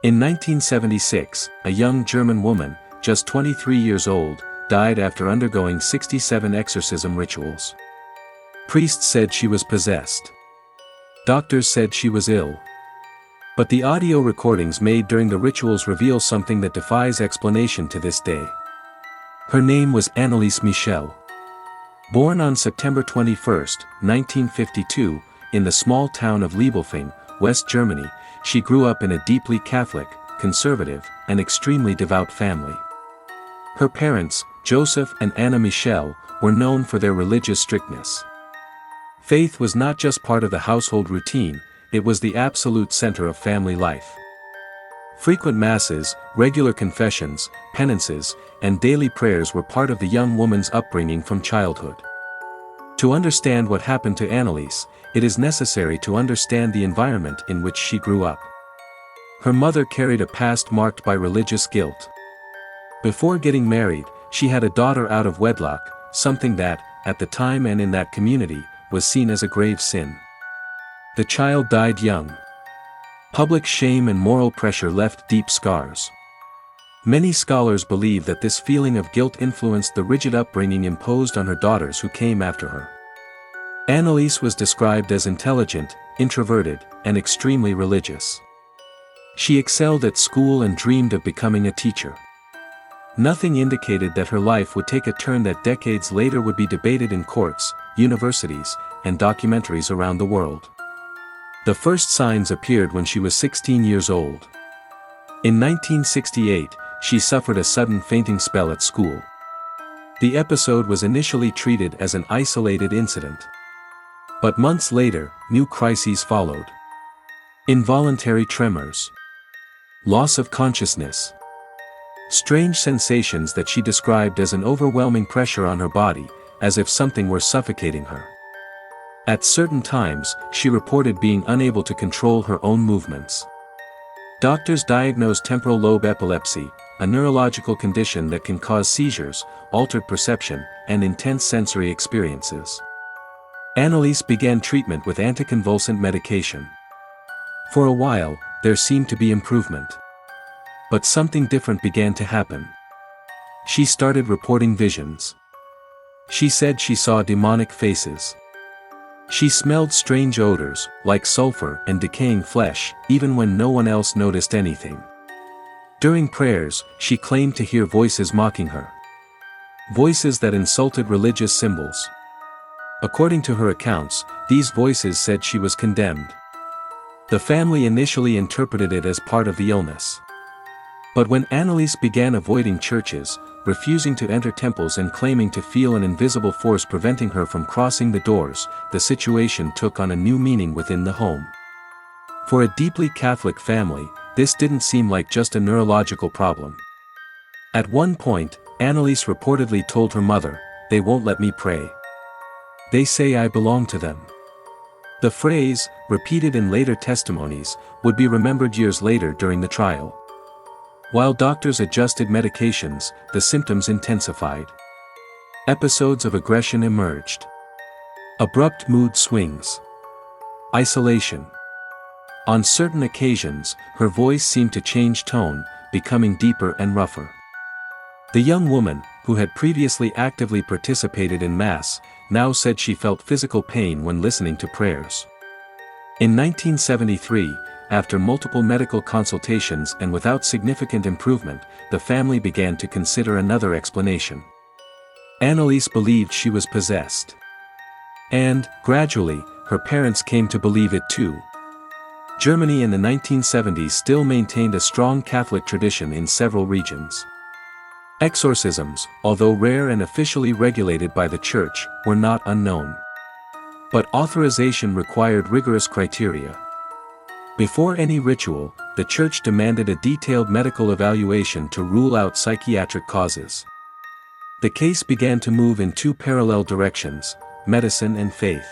In 1976, a young German woman, just 23 years old, died after undergoing 67 exorcism rituals. Priests said she was possessed. Doctors said she was ill. But the audio recordings made during the rituals reveal something that defies explanation to this day. Her name was Anneliese Michel. Born on September 21, 1952, in the small town of Liebelfing, West Germany, she grew up in a deeply Catholic, conservative, and extremely devout family. Her parents, Joseph and Anna Michel, were known for their religious strictness. Faith was not just part of the household routine, it was the absolute center of family life. Frequent masses, regular confessions, penances, and daily prayers were part of the young woman's upbringing from childhood. To understand what happened to Anneliese, it is necessary to understand the environment in which she grew up. Her mother carried a past marked by religious guilt. Before getting married, she had a daughter out of wedlock, something that, at the time and in that community, was seen as a grave sin. The child died young. Public shame and moral pressure left deep scars. Many scholars believe that this feeling of guilt influenced the rigid upbringing imposed on her daughters who came after her. Anneliese was described as intelligent, introverted, and extremely religious. She excelled at school and dreamed of becoming a teacher. Nothing indicated that her life would take a turn that decades later would be debated in courts, universities, and documentaries around the world. The first signs appeared when she was 16 years old. In 1968, she suffered a sudden fainting spell at school. The episode was initially treated as an isolated incident. But months later, new crises followed. Involuntary tremors. Loss of consciousness. Strange sensations that she described as an overwhelming pressure on her body, as if something were suffocating her. At certain times, she reported being unable to control her own movements. Doctors diagnosed temporal lobe epilepsy, a neurological condition that can cause seizures, altered perception, and intense sensory experiences. Anneliese began treatment with anticonvulsant medication. For a while, there seemed to be improvement. But something different began to happen. She started reporting visions. She said she saw demonic faces. She smelled strange odors, like sulfur and decaying flesh, even when no one else noticed anything. During prayers, she claimed to hear voices mocking her. Voices that insulted religious symbols. According to her accounts, these voices said she was condemned. The family initially interpreted it as part of the illness. But when Anneliese began avoiding churches, refusing to enter temples and claiming to feel an invisible force preventing her from crossing the doors, the situation took on a new meaning within the home. For a deeply Catholic family, this didn't seem like just a neurological problem. At one point, Anneliese reportedly told her mother, "They won't let me pray. They say I belong to them." The phrase, repeated in later testimonies, would be remembered years later during the trial. While doctors adjusted medications, the symptoms intensified. Episodes of aggression emerged. Abrupt mood swings. Isolation. On certain occasions, her voice seemed to change tone, becoming deeper and rougher. The young woman, who had previously actively participated in Mass, now said she felt physical pain when listening to prayers. In 1973, after multiple medical consultations and without significant improvement, the family began to consider another explanation. Anneliese believed she was possessed. And, gradually, her parents came to believe it too. Germany in the 1970s still maintained a strong Catholic tradition in several regions. Exorcisms, although rare and officially regulated by the Church, were not unknown. But authorization required rigorous criteria. Before any ritual, the Church demanded a detailed medical evaluation to rule out psychiatric causes. The case began to move in two parallel directions: medicine and faith.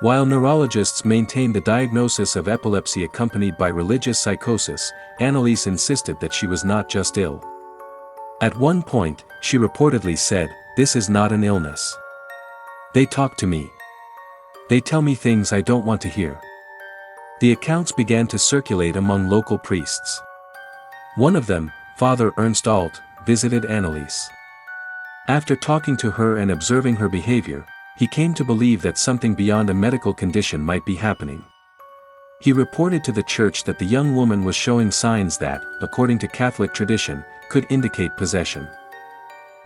While neurologists maintained the diagnosis of epilepsy accompanied by religious psychosis, Anneliese insisted that she was not just ill. At one point, she reportedly said, "This is not an illness. They talk to me. They tell me things I don't want to hear. The accounts began to circulate among local priests. One of them, Father Ernst Alt, visited Anneliese. After talking to her and observing her behavior, he came to believe that something beyond a medical condition might be happening. He reported to the church that the young woman was showing signs that, according to Catholic tradition, could indicate possession.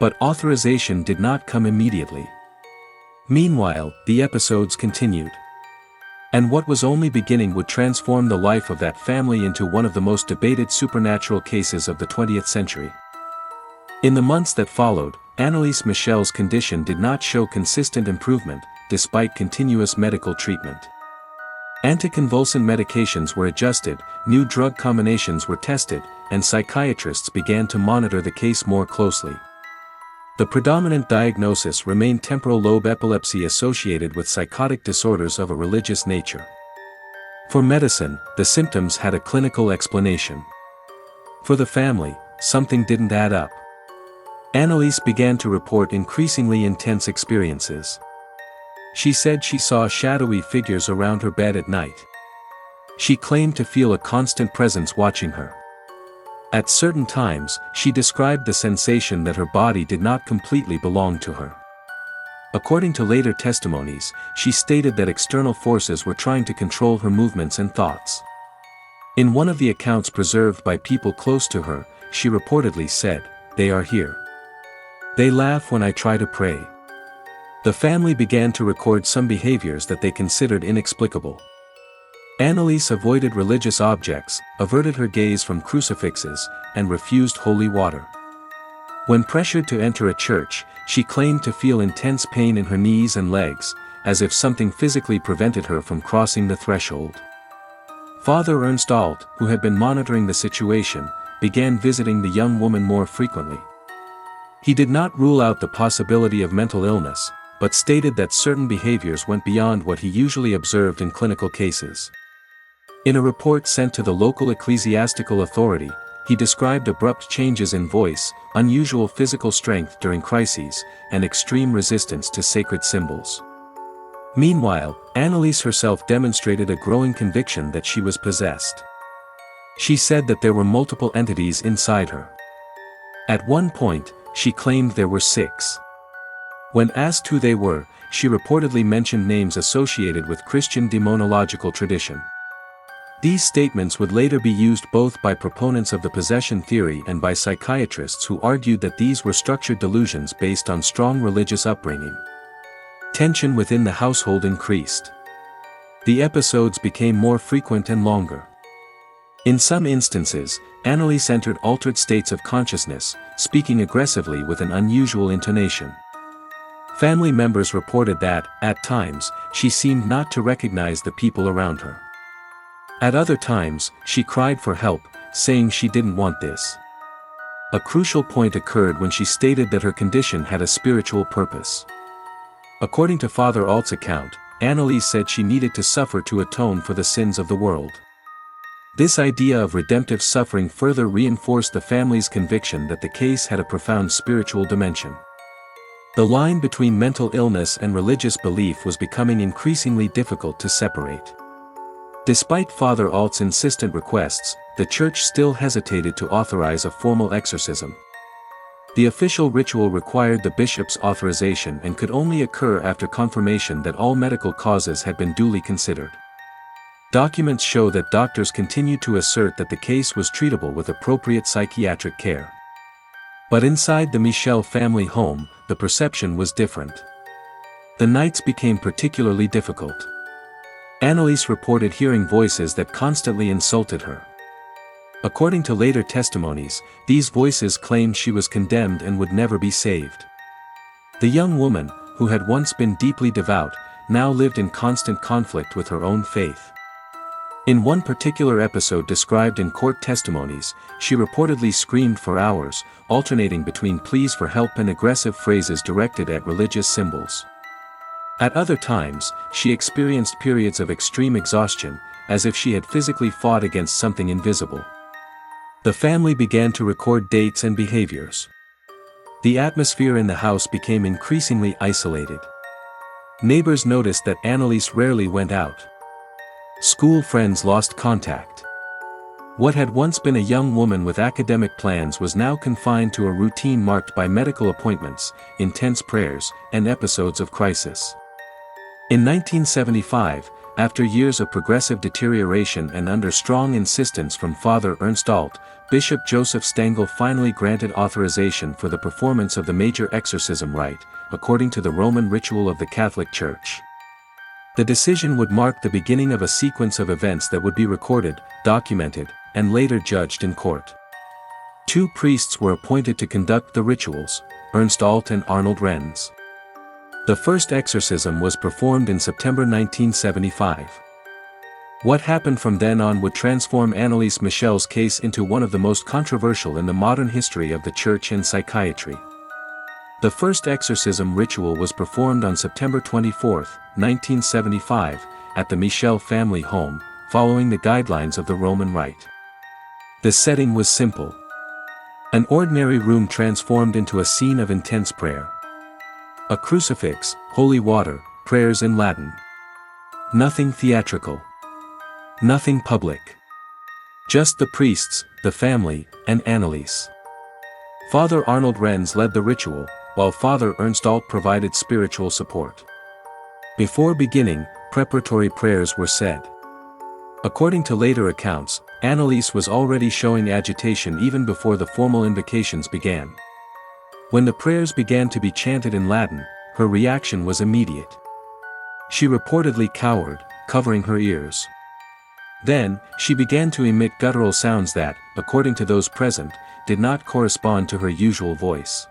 But authorization did not come immediately. Meanwhile, the episodes continued. And what was only beginning would transform the life of that family into one of the most debated supernatural cases of the 20th century. In the months that followed, Anneliese Michel's condition did not show consistent improvement, despite continuous medical treatment. Anticonvulsant medications were adjusted, new drug combinations were tested, and psychiatrists began to monitor the case more closely. The predominant diagnosis remained temporal lobe epilepsy associated with psychotic disorders of a religious nature. For medicine, the symptoms had a clinical explanation. For the family, something didn't add up. Anneliese began to report increasingly intense experiences. She said she saw shadowy figures around her bed at night. She claimed to feel a constant presence watching her. At certain times, she described the sensation that her body did not completely belong to her. According to later testimonies, she stated that external forces were trying to control her movements and thoughts. In one of the accounts preserved by people close to her, she reportedly said, "They are here. They laugh when I try to pray." The family began to record some behaviors that they considered inexplicable. Anneliese avoided religious objects, averted her gaze from crucifixes, and refused holy water. When pressured to enter a church, she claimed to feel intense pain in her knees and legs, as if something physically prevented her from crossing the threshold. Father Ernst Alt, who had been monitoring the situation, began visiting the young woman more frequently. He did not rule out the possibility of mental illness, but stated that certain behaviors went beyond what he usually observed in clinical cases. In a report sent to the local ecclesiastical authority, he described abrupt changes in voice, unusual physical strength during crises, and extreme resistance to sacred symbols. Meanwhile, Anneliese herself demonstrated a growing conviction that she was possessed. She said that there were multiple entities inside her. At one point, she claimed there were 6. When asked who they were, she reportedly mentioned names associated with Christian demonological tradition. These statements would later be used both by proponents of the possession theory and by psychiatrists who argued that these were structured delusions based on strong religious upbringing. Tension within the household increased. The episodes became more frequent and longer. In some instances, Anneliese entered altered states of consciousness, speaking aggressively with an unusual intonation. Family members reported that, at times, she seemed not to recognize the people around her. At other times, she cried for help, saying she didn't want this. A crucial point occurred when she stated that her condition had a spiritual purpose. According to Father Alt's account, Anneliese said she needed to suffer to atone for the sins of the world. This idea of redemptive suffering further reinforced the family's conviction that the case had a profound spiritual dimension. The line between mental illness and religious belief was becoming increasingly difficult to separate. Despite Father Alt's insistent requests, the church still hesitated to authorize a formal exorcism. The official ritual required the bishop's authorization and could only occur after confirmation that all medical causes had been duly considered. Documents show that doctors continued to assert that the case was treatable with appropriate psychiatric care. But inside the Michel family home, the perception was different. The nights became particularly difficult. Anneliese reported hearing voices that constantly insulted her. According to later testimonies, these voices claimed she was condemned and would never be saved. The young woman, who had once been deeply devout, now lived in constant conflict with her own faith. In one particular episode described in court testimonies, she reportedly screamed for hours, alternating between pleas for help and aggressive phrases directed at religious symbols. At other times, she experienced periods of extreme exhaustion, as if she had physically fought against something invisible. The family began to record dates and behaviors. The atmosphere in the house became increasingly isolated. Neighbors noticed that Anneliese rarely went out. School friends lost contact. What had once been a young woman with academic plans was now confined to a routine marked by medical appointments, intense prayers, and episodes of crisis. In 1975, after years of progressive deterioration and under strong insistence from Father Ernst Alt, Bishop Joseph Stengel finally granted authorization for the performance of the major exorcism rite, according to the Roman ritual of the Catholic Church. The decision would mark the beginning of a sequence of events that would be recorded, documented, and later judged in court. Two priests were appointed to conduct the rituals, Ernst Alt and Arnold Renz. The first exorcism was performed in September 1975. What happened from then on would transform Anneliese Michel's case into one of the most controversial in the modern history of the Church and psychiatry. The first exorcism ritual was performed on September 24, 1975, at the Michel family home, following the guidelines of the Roman Rite. The setting was simple. An ordinary room transformed into a scene of intense prayer. A crucifix, holy water, prayers in Latin. Nothing theatrical. Nothing public. Just the priests, the family, and Anneliese. Father Arnold Renz led the ritual, while Father Ernst Alt provided spiritual support. Before beginning, preparatory prayers were said. According to later accounts, Anneliese was already showing agitation even before the formal invocations began. When the prayers began to be chanted in Latin, her reaction was immediate. She reportedly cowered, covering her ears. Then, she began to emit guttural sounds that, according to those present, did not correspond to her usual voice.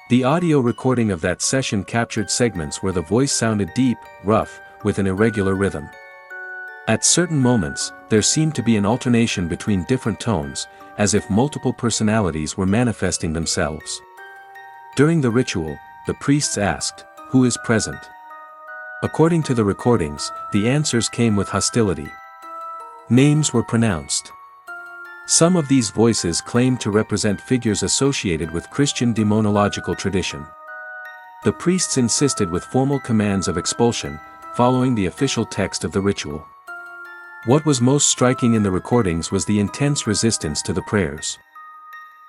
The audio recording of that session captured segments where the voice sounded deep, rough, with an irregular rhythm. At certain moments, there seemed to be an alternation between different tones, as if multiple personalities were manifesting themselves. During the ritual, the priests asked, "Who is present?" According to the recordings, the answers came with hostility. Names were pronounced. Some of these voices claimed to represent figures associated with Christian demonological tradition. The priests insisted with formal commands of expulsion, following the official text of the ritual. What was most striking in the recordings was the intense resistance to the prayers.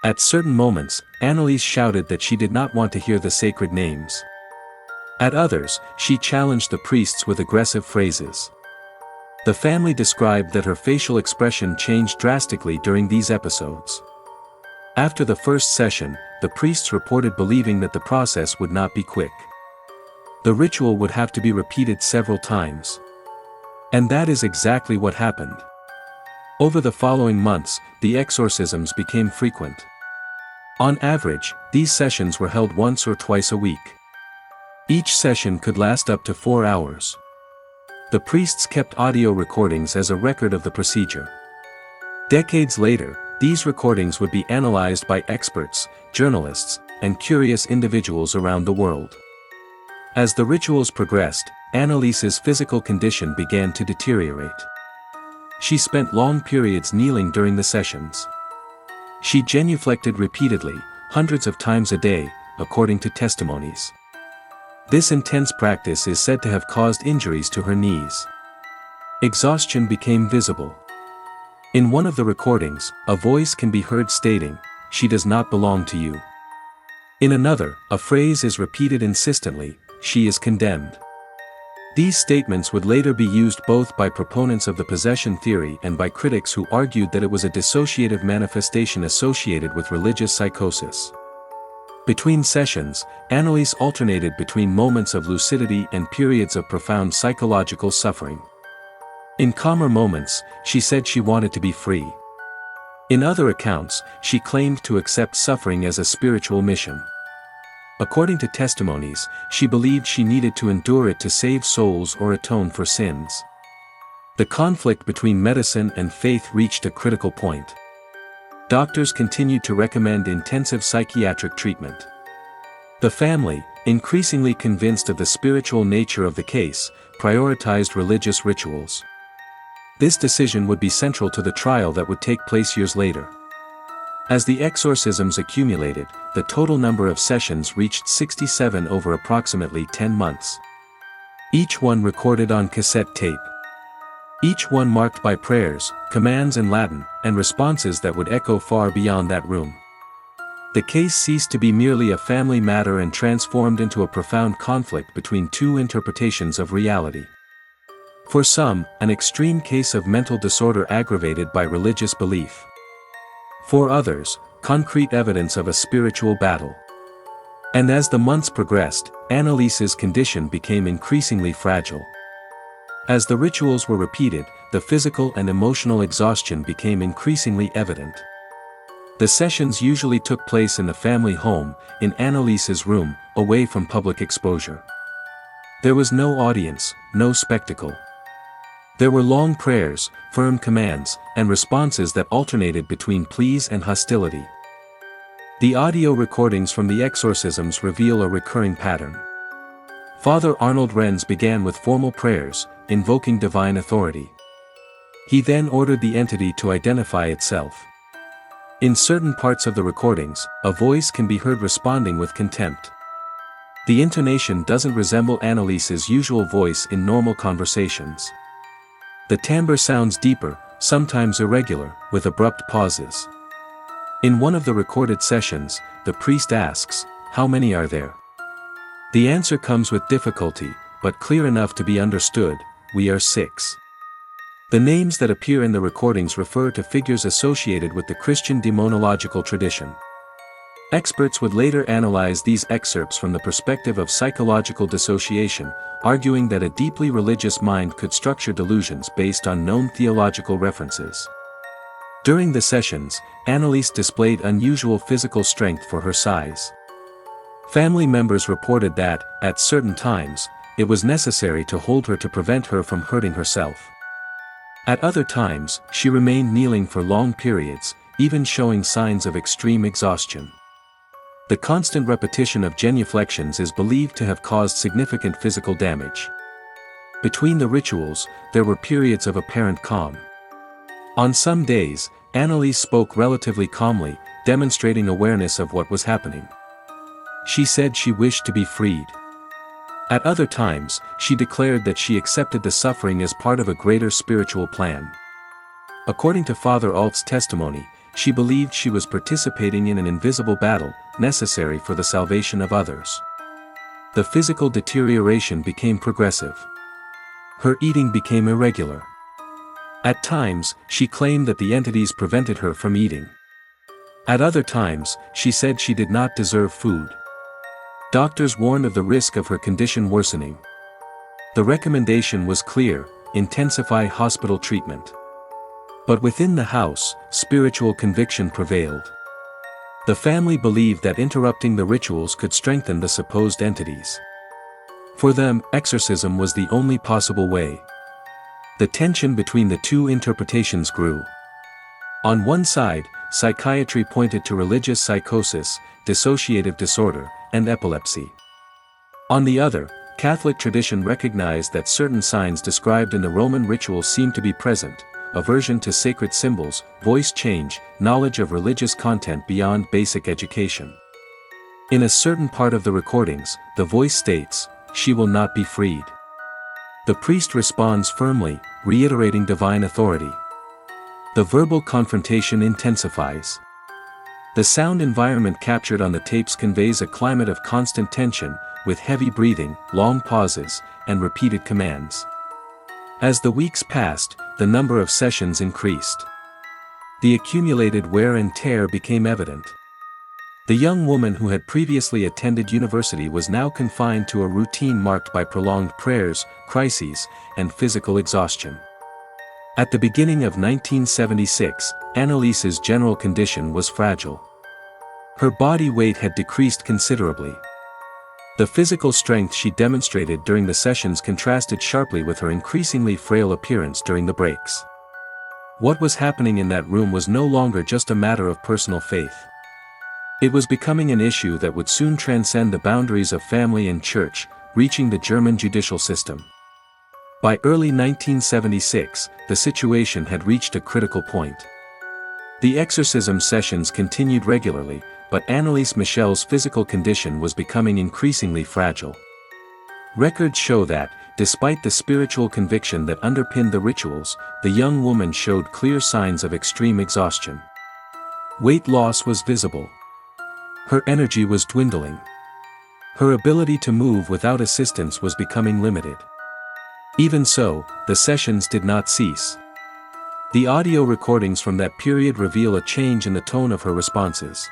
At certain moments, Anneliese shouted that she did not want to hear the sacred names. At others, she challenged the priests with aggressive phrases. The family described that her facial expression changed drastically during these episodes. After the first session, the priests reported believing that the process would not be quick. The ritual would have to be repeated several times. And that is exactly what happened. Over the following months, the exorcisms became frequent. On average, these sessions were held once or twice a week. Each session could last up to 4 hours. The priests kept audio recordings as a record of the procedure. Decades later, these recordings would be analyzed by experts, journalists, and curious individuals around the world. As the rituals progressed, Anneliese's physical condition began to deteriorate. She spent long periods kneeling during the sessions. She genuflected repeatedly, hundreds of times a day, according to testimonies. This intense practice is said to have caused injuries to her knees. Exhaustion became visible. In one of the recordings, a voice can be heard stating, "She does not belong to you." In another, a phrase is repeated insistently, "She is condemned." These statements would later be used both by proponents of the possession theory and by critics who argued that it was a dissociative manifestation associated with religious psychosis. Between sessions, Anneliese alternated between moments of lucidity and periods of profound psychological suffering. In calmer moments, she said she wanted to be free. In other accounts, she claimed to accept suffering as a spiritual mission. According to testimonies, she believed she needed to endure it to save souls or atone for sins. The conflict between medicine and faith reached a critical point. Doctors continued to recommend intensive psychiatric treatment. The family, increasingly convinced of the spiritual nature of the case, prioritized religious rituals. This decision would be central to the trial that would take place years later. As the exorcisms accumulated, the total number of sessions reached 67 over approximately 10 months. Each one recorded on cassette tape. each one marked by prayers, commands in Latin, and responses that would echo far beyond that room. The case ceased to be merely a family matter and transformed into a profound conflict between two interpretations of reality. For some, an extreme case of mental disorder aggravated by religious belief. For others, concrete evidence of a spiritual battle. And as the months progressed, Anneliese's condition became increasingly fragile. As the rituals were repeated, the physical and emotional exhaustion became increasingly evident. The sessions usually took place in the family home, in Anneliese's room, away from public exposure. There was no audience, no spectacle. There were long prayers, firm commands, and responses that alternated between pleas and hostility. The audio recordings from the exorcisms reveal a recurring pattern. Father Arnold Renz began with formal prayers, invoking divine authority. He then ordered the entity to identify itself. In certain parts of the recordings, a voice can be heard responding with contempt. The intonation doesn't resemble Anneliese's usual voice in normal conversations. The timbre sounds deeper, sometimes irregular, with abrupt pauses. In one of the recorded sessions, the priest asks, "How many are there?" The answer comes with difficulty, but clear enough to be understood, "We are 6. The names that appear in the recordings refer to figures associated with the Christian demonological tradition. Experts would later analyze these excerpts from the perspective of psychological dissociation, arguing that a deeply religious mind could structure delusions based on known theological references. During the sessions, Anneliese displayed unusual physical strength for her size. Family members reported that, at certain times, it was necessary to hold her to prevent her from hurting herself. At other times, she remained kneeling for long periods, even showing signs of extreme exhaustion. The constant repetition of genuflections is believed to have caused significant physical damage. Between the rituals, there were periods of apparent calm. On some days, Anneliese spoke relatively calmly, demonstrating awareness of what was happening. She said she wished to be freed. At other times, she declared that she accepted the suffering as part of a greater spiritual plan. According to Father Alt's testimony, she believed she was participating in an invisible battle, necessary for the salvation of others. The physical deterioration became progressive. Her eating became irregular. At times, she claimed that the entities prevented her from eating. At other times, she said she did not deserve food. Doctors warned of the risk of her condition worsening. The recommendation was clear: intensify hospital treatment. But within the house, spiritual conviction prevailed. The family believed that interrupting the rituals could strengthen the supposed entities. For them, exorcism was the only possible way. The tension between the two interpretations grew. On one side, psychiatry pointed to religious psychosis, dissociative disorder, and epilepsy. On the other, Catholic tradition recognized that certain signs described in the Roman rituals seemed to be present: aversion to sacred symbols, voice change, knowledge of religious content beyond basic education. In a certain part of the recordings, the voice states, "She will not be freed." The priest responds firmly, reiterating divine authority. The verbal confrontation intensifies. The sound environment captured on the tapes conveys a climate of constant tension, with heavy breathing, long pauses, and repeated commands. As the weeks passed, the number of sessions increased. The accumulated wear and tear became evident. The young woman who had previously attended university was now confined to a routine marked by prolonged prayers, crises, and physical exhaustion. At the beginning of 1976, Anneliese's general condition was fragile. Her body weight had decreased considerably. The physical strength she demonstrated during the sessions contrasted sharply with her increasingly frail appearance during the breaks. What was happening in that room was no longer just a matter of personal faith. It was becoming an issue that would soon transcend the boundaries of family and church, reaching the German judicial system. By early 1976, the situation had reached a critical point. The exorcism sessions continued regularly, but Anneliese Michel's physical condition was becoming increasingly fragile. Records show that, despite the spiritual conviction that underpinned the rituals, the young woman showed clear signs of extreme exhaustion. Weight loss was visible. Her energy was dwindling. Her ability to move without assistance was becoming limited. Even so, the sessions did not cease. The audio recordings from that period reveal a change in the tone of her responses.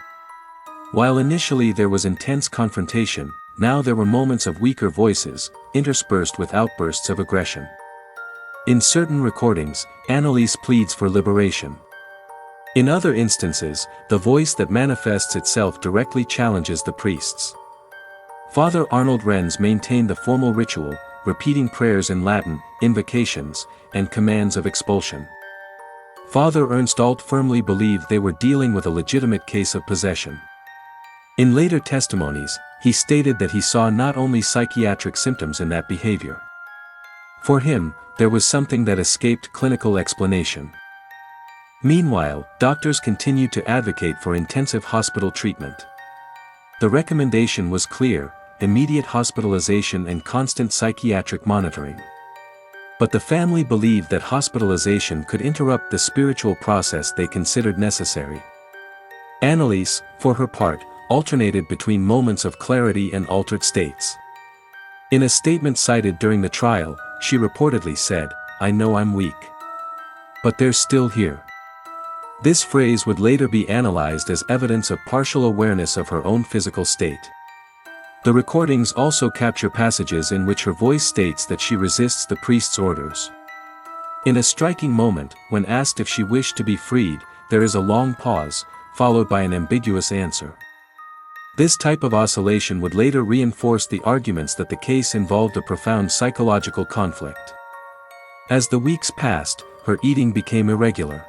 While initially there was intense confrontation, now there were moments of weaker voices, interspersed with outbursts of aggression. In certain recordings, Anneliese pleads for liberation. In other instances, the voice that manifests itself directly challenges the priests. Father Arnold Renz maintained the formal ritual, repeating prayers in Latin, invocations, and commands of expulsion. Father Ernst Alt firmly believed they were dealing with a legitimate case of possession. In later testimonies, he stated that he saw not only psychiatric symptoms in that behavior. For him, there was something that escaped clinical explanation. Meanwhile, doctors continued to advocate for intensive hospital treatment. The recommendation was clear: immediate hospitalization and constant psychiatric monitoring. But the family believed that hospitalization could interrupt the spiritual process they considered necessary. Anneliese, for her part, alternated between moments of clarity and altered states. In a statement cited during the trial, she reportedly said, "I know I'm weak. But they're still here." This phrase would later be analyzed as evidence of partial awareness of her own physical state. The recordings also capture passages in which her voice states that she resists the priest's orders. In a striking moment, when asked if she wished to be freed, there is a long pause, followed by an ambiguous answer. This type of oscillation would later reinforce the arguments that the case involved a profound psychological conflict. As the weeks passed, her eating became irregular.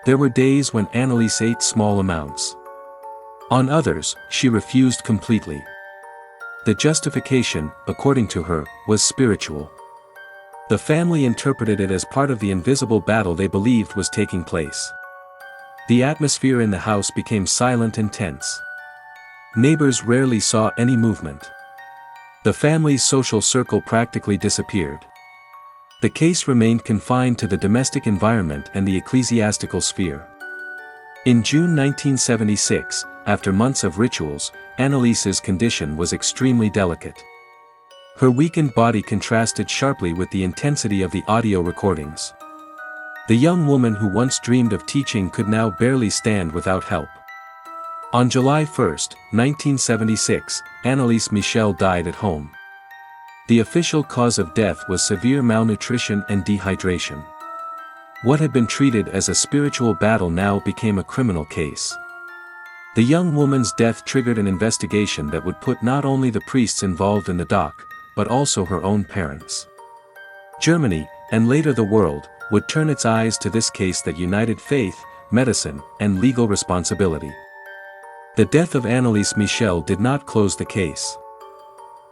There were days when Anneliese ate small amounts. On others, she refused completely. The justification, according to her, was spiritual. The family interpreted it as part of the invisible battle they believed was taking place. The atmosphere in the house became silent and tense. Neighbors rarely saw any movement. The family's social circle practically disappeared. The case remained confined to the domestic environment and the ecclesiastical sphere. In June 1976, after months of rituals, Anneliese's condition was extremely delicate. Her weakened body contrasted sharply with the intensity of the audio recordings. The young woman who once dreamed of teaching could now barely stand without help. On July 1, 1976, Anneliese Michel died at home. The official cause of death was severe malnutrition and dehydration. What had been treated as a spiritual battle now became a criminal case. The young woman's death triggered an investigation that would put not only the priests involved in the dock, but also her own parents. Germany, and later the world, would turn its eyes to this case that united faith, medicine, and legal responsibility. The death of Anneliese Michel did not close the case.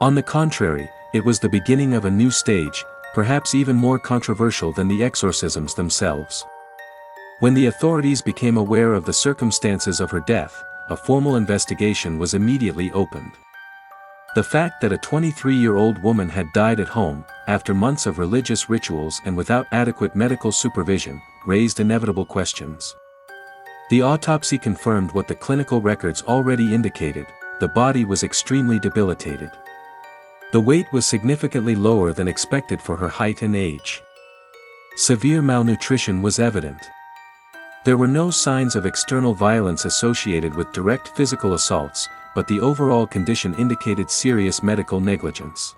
On the contrary, it was the beginning of a new stage, perhaps even more controversial than the exorcisms themselves. When the authorities became aware of the circumstances of her death, a formal investigation was immediately opened. The fact that a 23-year-old woman had died at home, after months of religious rituals and without adequate medical supervision, raised inevitable questions. The autopsy confirmed what the clinical records already indicated: the body was extremely debilitated. The weight was significantly lower than expected for her height and age. Severe malnutrition was evident. There were no signs of external violence associated with direct physical assaults, but the overall condition indicated serious medical negligence.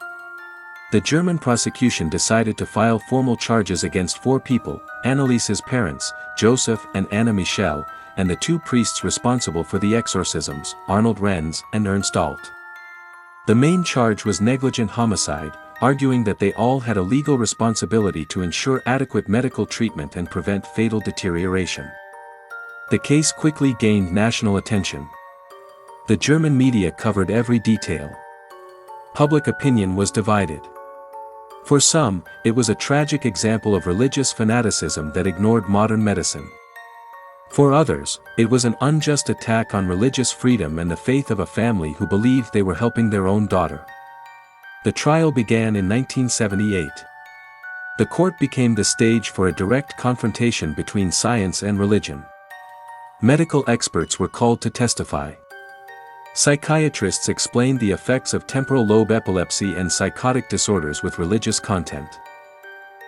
The German prosecution decided to file formal charges against 4 people: Anneliese's parents, Joseph and Anna Michel, and the 2 priests responsible for the exorcisms, Arnold Renz and Ernst Alt. The main charge was negligent homicide, arguing that they all had a legal responsibility to ensure adequate medical treatment and prevent fatal deterioration. The case quickly gained national attention. The German media covered every detail. Public opinion was divided. For some, it was a tragic example of religious fanaticism that ignored modern medicine. For others, it was an unjust attack on religious freedom and the faith of a family who believed they were helping their own daughter. The trial began in 1978. The court became the stage for a direct confrontation between science and religion. Medical experts were called to testify. Psychiatrists explained the effects of temporal lobe epilepsy and psychotic disorders with religious content.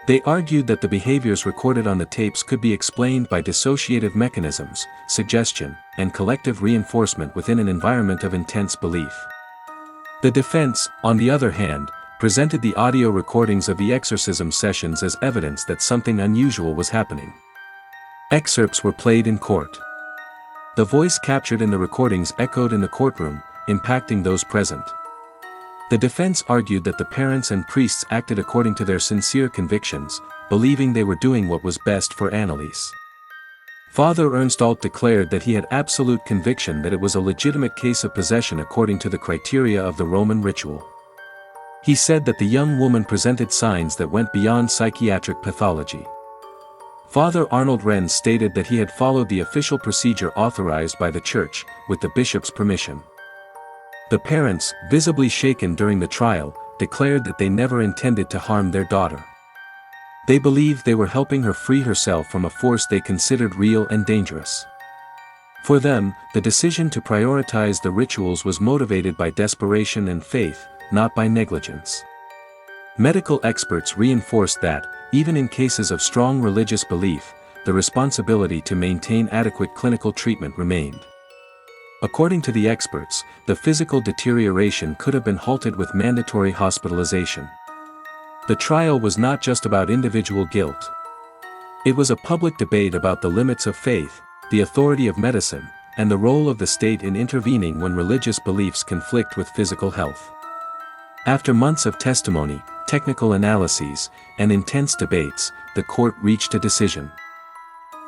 They argued that the behaviors recorded on the tapes could be explained by dissociative mechanisms, suggestion, and collective reinforcement within an environment of intense belief. The defense, on the other hand, presented the audio recordings of the exorcism sessions as evidence that something unusual was happening. Excerpts were played in court. The voice captured in the recordings echoed in the courtroom, impacting those present. The defense argued that the parents and priests acted according to their sincere convictions, believing they were doing what was best for Anneliese. Father Ernstalt declared that he had absolute conviction that it was a legitimate case of possession according to the criteria of the Roman ritual. He said that the young woman presented signs that went beyond psychiatric pathology. Father Arnold Renz stated that he had followed the official procedure authorized by the Church, with the bishop's permission. The parents, visibly shaken during the trial, declared that they never intended to harm their daughter. They believed they were helping her free herself from a force they considered real and dangerous. For them, the decision to prioritize the rituals was motivated by desperation and faith, not by negligence. Medical experts reinforced that, even in cases of strong religious belief, the responsibility to maintain adequate clinical treatment remained. According to the experts, the physical deterioration could have been halted with mandatory hospitalization. The trial was not just about individual guilt. It was a public debate about the limits of faith, the authority of medicine, and the role of the state in intervening when religious beliefs conflict with physical health. After months of testimony, technical analyses, and intense debates, the court reached a decision.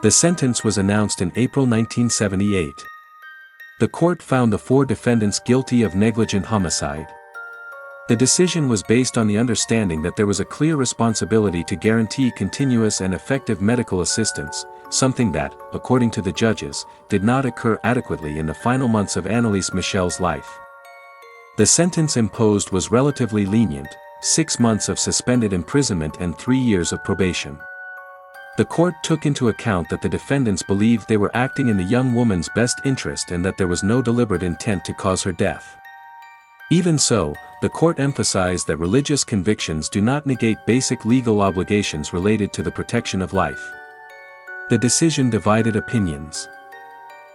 The sentence was announced in April 1978. The court found the 4 defendants guilty of negligent homicide. The decision was based on the understanding that there was a clear responsibility to guarantee continuous and effective medical assistance, something that, according to the judges, did not occur adequately in the final months of Anneliese Michel's life. The sentence imposed was relatively lenient, 6 months of suspended imprisonment and 3 years of probation. The court took into account that the defendants believed they were acting in the young woman's best interest and that there was no deliberate intent to cause her death. Even so, the court emphasized that religious convictions do not negate basic legal obligations related to the protection of life. The decision divided opinions.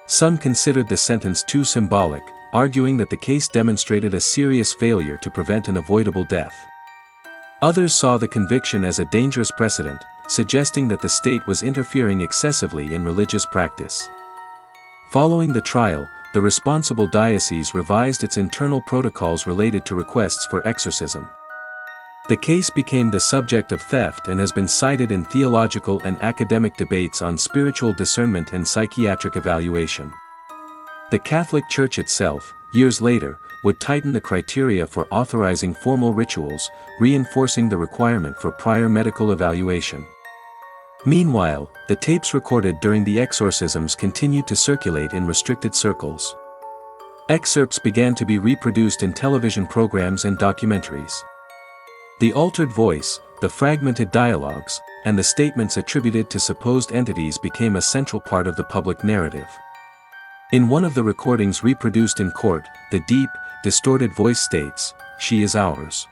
Some considered the sentence too symbolic, arguing that the case demonstrated a serious failure to prevent an avoidable death. Others saw the conviction as a dangerous precedent, suggesting that the state was interfering excessively in religious practice. Following the trial, the responsible diocese revised its internal protocols related to requests for exorcism. The case became the subject of theft and has been cited in theological and academic debates on spiritual discernment and psychiatric evaluation. The Catholic Church itself, years later, would tighten the criteria for authorizing formal rituals, reinforcing the requirement for prior medical evaluation. Meanwhile, the tapes recorded during the exorcisms continued to circulate in restricted circles. Excerpts began to be reproduced in television programs and documentaries. The altered voice, the fragmented dialogues, and the statements attributed to supposed entities became a central part of the public narrative. In one of the recordings reproduced in court, the deep, distorted voice states, "She is ours."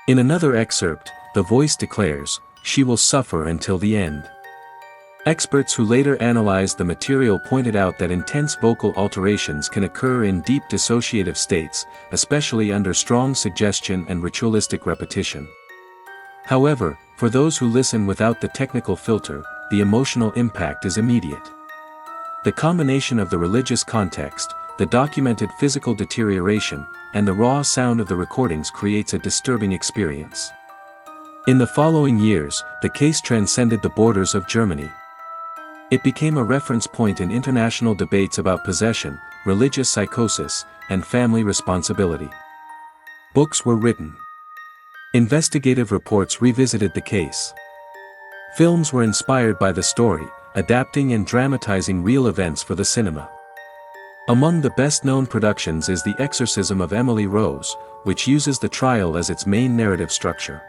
In another excerpt, the voice declares, "She will suffer until the end." Experts who later analyzed the material pointed out that intense vocal alterations can occur in deep dissociative states, especially under strong suggestion and ritualistic repetition. However, for those who listen without the technical filter, the emotional impact is immediate. The combination of the religious context, the documented physical deterioration, and the raw sound of the recordings creates a disturbing experience. In the following years, the case transcended the borders of Germany. It became a reference point in international debates about possession, religious psychosis, and family responsibility. Books were written. Investigative reports revisited the case. Films were inspired by the story, adapting and dramatizing real events for the cinema. Among the best-known productions is The Exorcism of Emily Rose, which uses the trial as its main narrative structure.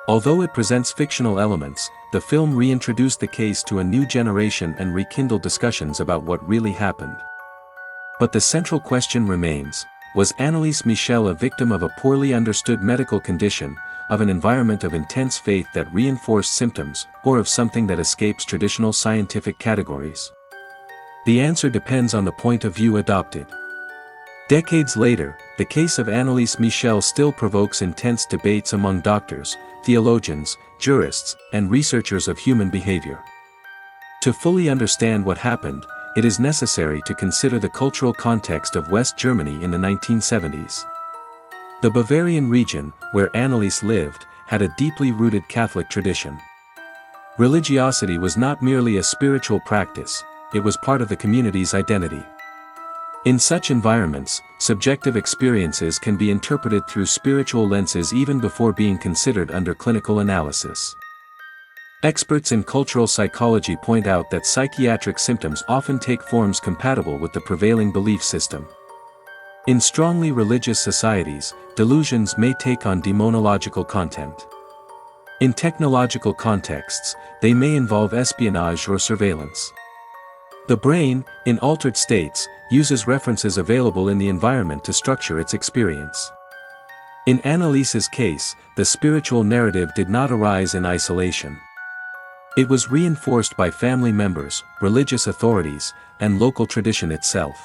Although it presents fictional elements, the film reintroduced the case to a new generation and rekindled discussions about what really happened. But the central question remains, was Anneliese Michel a victim of a poorly understood medical condition, of an environment of intense faith that reinforced symptoms, or of something that escapes traditional scientific categories? The answer depends on the point of view adopted. Decades later, the case of Anneliese Michel still provokes intense debates among doctors, theologians, jurists, and researchers of human behavior. To fully understand what happened, it is necessary to consider the cultural context of West Germany in the 1970s. The Bavarian region, where Anneliese lived, had a deeply rooted Catholic tradition. Religiosity was not merely a spiritual practice, it was part of the community's identity. In such environments, subjective experiences can be interpreted through spiritual lenses even before being considered under clinical analysis. Experts in cultural psychology point out that psychiatric symptoms often take forms compatible with the prevailing belief system. In strongly religious societies, delusions may take on demonological content. In technological contexts, they may involve espionage or surveillance. The brain, in altered states, uses references available in the environment to structure its experience. In Anneliese's case, the spiritual narrative did not arise in isolation. It was reinforced by family members, religious authorities, and local tradition itself.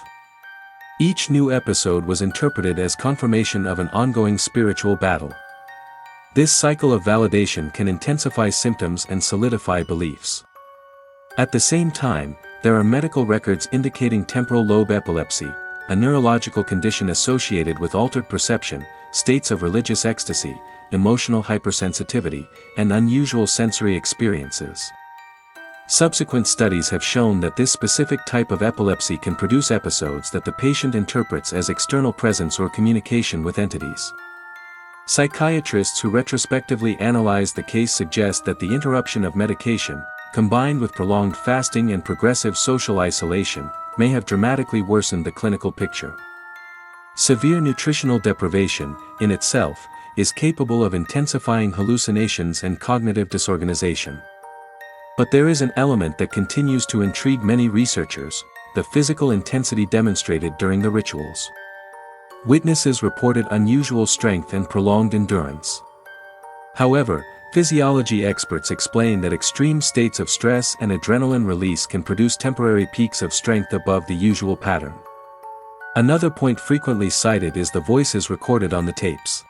Each new episode was interpreted as confirmation of an ongoing spiritual battle. This cycle of validation can intensify symptoms and solidify beliefs. At the same time, there are medical records indicating temporal lobe epilepsy, a neurological condition associated with altered perception, states of religious ecstasy, emotional hypersensitivity, and unusual sensory experiences. Subsequent studies have shown that this specific type of epilepsy can produce episodes that the patient interprets as external presence or communication with entities. Psychiatrists who retrospectively analyze the case suggest that the interruption of medication, combined with prolonged fasting and progressive social isolation, may have dramatically worsened the clinical picture. Severe nutritional deprivation, in itself, is capable of intensifying hallucinations and cognitive disorganization. But there is an element that continues to intrigue many researchers: the physical intensity demonstrated during the rituals. Witnesses reported unusual strength and prolonged endurance. However, physiology experts explain that extreme states of stress and adrenaline release can produce temporary peaks of strength above the usual pattern. Another point frequently cited is the voices recorded on the tapes.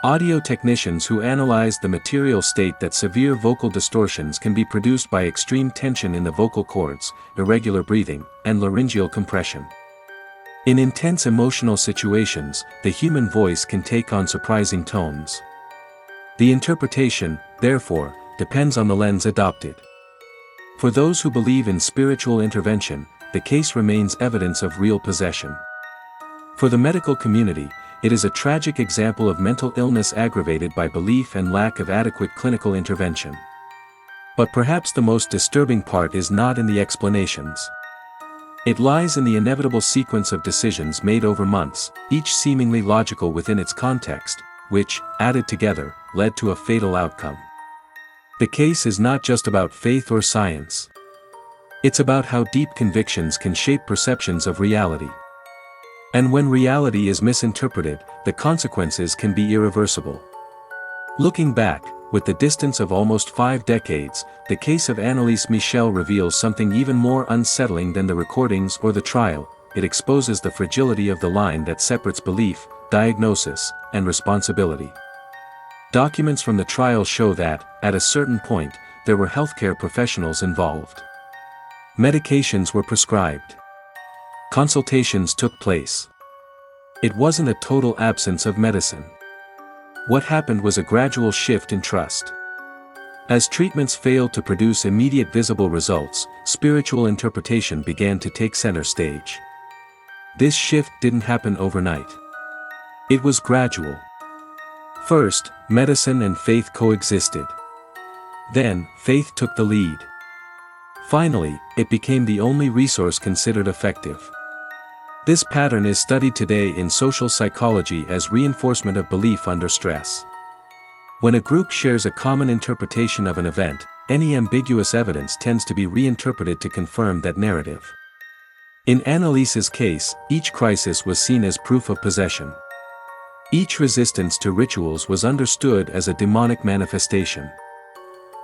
Audio technicians who analyzed the material state that severe vocal distortions can be produced by extreme tension in the vocal cords, irregular breathing, and laryngeal compression. In intense emotional situations, the human voice can take on surprising tones. The interpretation, therefore, depends on the lens adopted. For those who believe in spiritual intervention, the case remains evidence of real possession. For the medical community, it is a tragic example of mental illness aggravated by belief and lack of adequate clinical intervention. But perhaps the most disturbing part is not in the explanations. It lies in the inevitable sequence of decisions made over months, each seemingly logical within its context, which, added together, led to a fatal outcome. The case is not just about faith or science. It's about how deep convictions can shape perceptions of reality. And when reality is misinterpreted, the consequences can be irreversible. Looking back, with the distance of almost 5 decades, the case of Anneliese Michel reveals something even more unsettling than the recordings or the trial. It exposes the fragility of the line that separates belief, diagnosis, and responsibility. Documents from the trial show that, at a certain point, there were healthcare professionals involved. Medications were prescribed. Consultations took place. It wasn't a total absence of medicine. What happened was a gradual shift in trust. As treatments failed to produce immediate visible results, spiritual interpretation began to take center stage. This shift didn't happen overnight. It was gradual. First, medicine and faith coexisted. Then, faith took the lead. Finally, it became the only resource considered effective. This pattern is studied today in social psychology as reinforcement of belief under stress. When a group shares a common interpretation of an event, any ambiguous evidence tends to be reinterpreted to confirm that narrative. In Anneliese's case, each crisis was seen as proof of possession. Each resistance to rituals was understood as a demonic manifestation.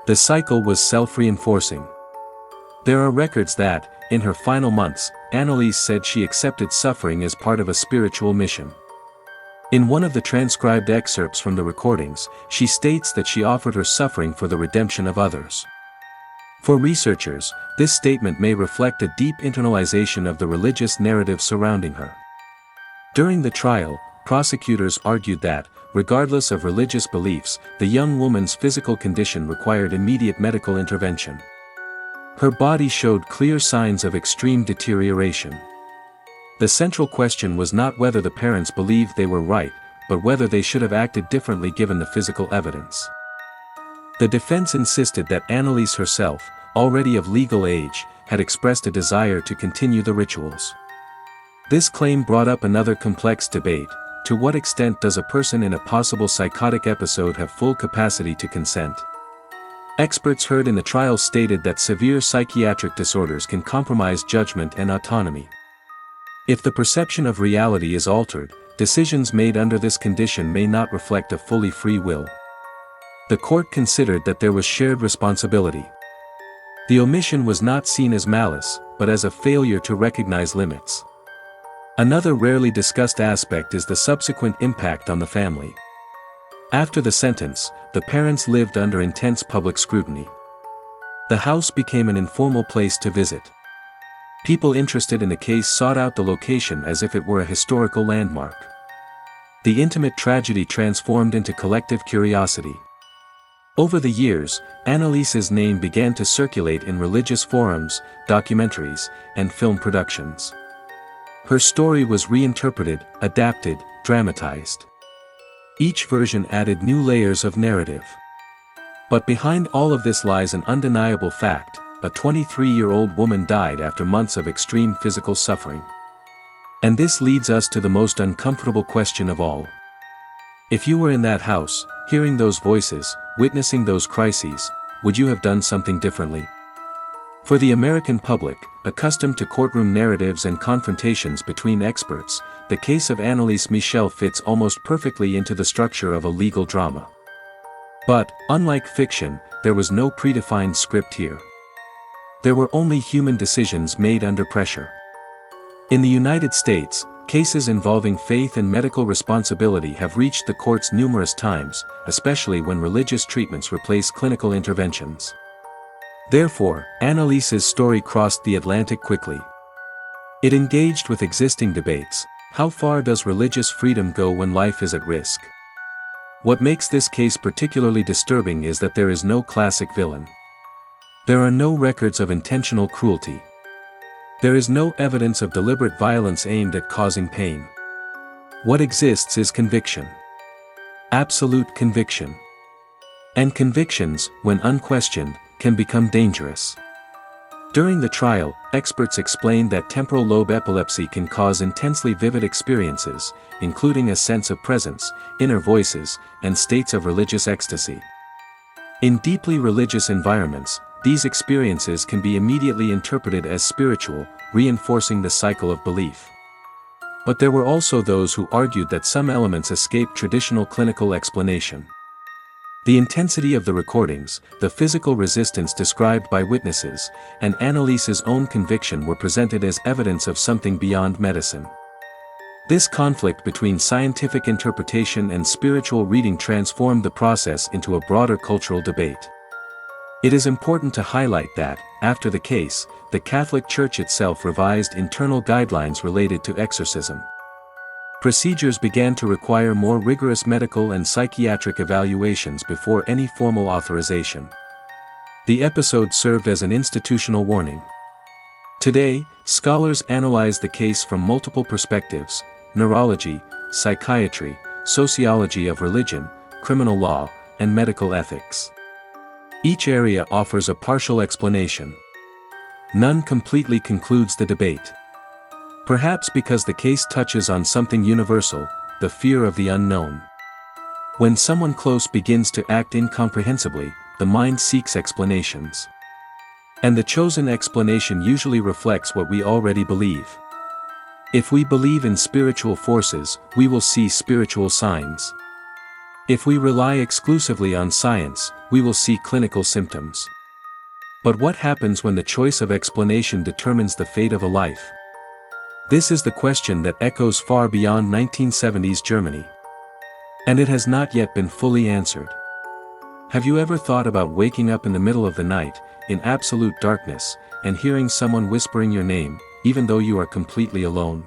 The cycle was self-reinforcing. There are records that, in her final months, Anneliese said she accepted suffering as part of a spiritual mission. In one of the transcribed excerpts from the recordings, she states that she offered her suffering for the redemption of others. For researchers, this statement may reflect a deep internalization of the religious narrative surrounding her. During the trial, prosecutors argued that, regardless of religious beliefs, the young woman's physical condition required immediate medical intervention. Her body showed clear signs of extreme deterioration. The central question was not whether the parents believed they were right, but whether they should have acted differently given the physical evidence. The defense insisted that Anneliese herself, already of legal age, had expressed a desire to continue the rituals. This claim brought up another complex debate: to what extent does a person in a possible psychotic episode have full capacity to consent? Experts heard in the trial stated that severe psychiatric disorders can compromise judgment and autonomy. If the perception of reality is altered, decisions made under this condition may not reflect a fully free will. The court considered that there was shared responsibility. The omission was not seen as malice, but as a failure to recognize limits. Another rarely discussed aspect is the subsequent impact on the family. After the sentence, the parents lived under intense public scrutiny. The house became an informal place to visit. People interested in the case sought out the location as if it were a historical landmark. The intimate tragedy transformed into collective curiosity. Over the years, Anneliese's name began to circulate in religious forums, documentaries, and film productions. Her story was reinterpreted, adapted, dramatized. Each version added new layers of narrative. But behind all of this lies an undeniable fact: a 23-year-old woman died after months of extreme physical suffering. And this leads us to the most uncomfortable question of all. If you were in that house, hearing those voices, witnessing those crises, would you have done something differently? For the American public, accustomed to courtroom narratives and confrontations between experts, the case of Anneliese Michel fits almost perfectly into the structure of a legal drama. But, unlike fiction, there was no predefined script here. There were only human decisions made under pressure. In the United States, cases involving faith and medical responsibility have reached the courts numerous times, especially when religious treatments replace clinical interventions. Therefore, Anneliese's story crossed the Atlantic quickly. It engaged with existing debates: how far does religious freedom go when life is at risk? What makes this case particularly disturbing is that there is no classic villain. There are no records of intentional cruelty. There is no evidence of deliberate violence aimed at causing pain. What exists is conviction. Absolute conviction. And convictions, when unquestioned, can become dangerous. During the trial, experts explained that temporal lobe epilepsy can cause intensely vivid experiences, including a sense of presence, inner voices, and states of religious ecstasy. In deeply religious environments, these experiences can be immediately interpreted as spiritual, reinforcing the cycle of belief. But there were also those who argued that some elements escape traditional clinical explanation. The intensity of the recordings, the physical resistance described by witnesses, and Anneliese's own conviction were presented as evidence of something beyond medicine. This conflict between scientific interpretation and spiritual reading transformed the process into a broader cultural debate. It is important to highlight that, after the case, the Catholic Church itself revised internal guidelines related to exorcism. Procedures began to require more rigorous medical and psychiatric evaluations before any formal authorization. The episode served as an institutional warning. Today, scholars analyze the case from multiple perspectives: neurology, psychiatry, sociology of religion, criminal law, and medical ethics. Each area offers a partial explanation. None completely concludes the debate. Perhaps because the case touches on something universal, the fear of the unknown. When someone close begins to act incomprehensibly, the mind seeks explanations. And the chosen explanation usually reflects what we already believe. If we believe in spiritual forces, we will see spiritual signs. If we rely exclusively on science, we will see clinical symptoms. But what happens when the choice of explanation determines the fate of a life? This is the question that echoes far beyond 1970s Germany. And it has not yet been fully answered. Have you ever thought about waking up in the middle of the night, in absolute darkness, and hearing someone whispering your name, even though you are completely alone?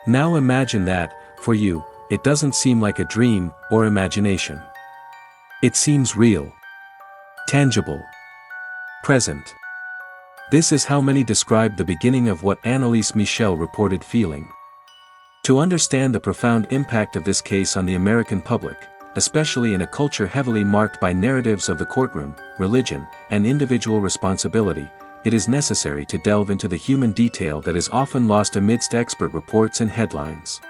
Now imagine that, for you, it doesn't seem like a dream or imagination. It seems real, tangible, present. This is how many described the beginning of what Anneliese Michel reported feeling. To understand the profound impact of this case on the American public, especially in a culture heavily marked by narratives of the courtroom, religion, and individual responsibility, it is necessary to delve into the human detail that is often lost amidst expert reports and headlines.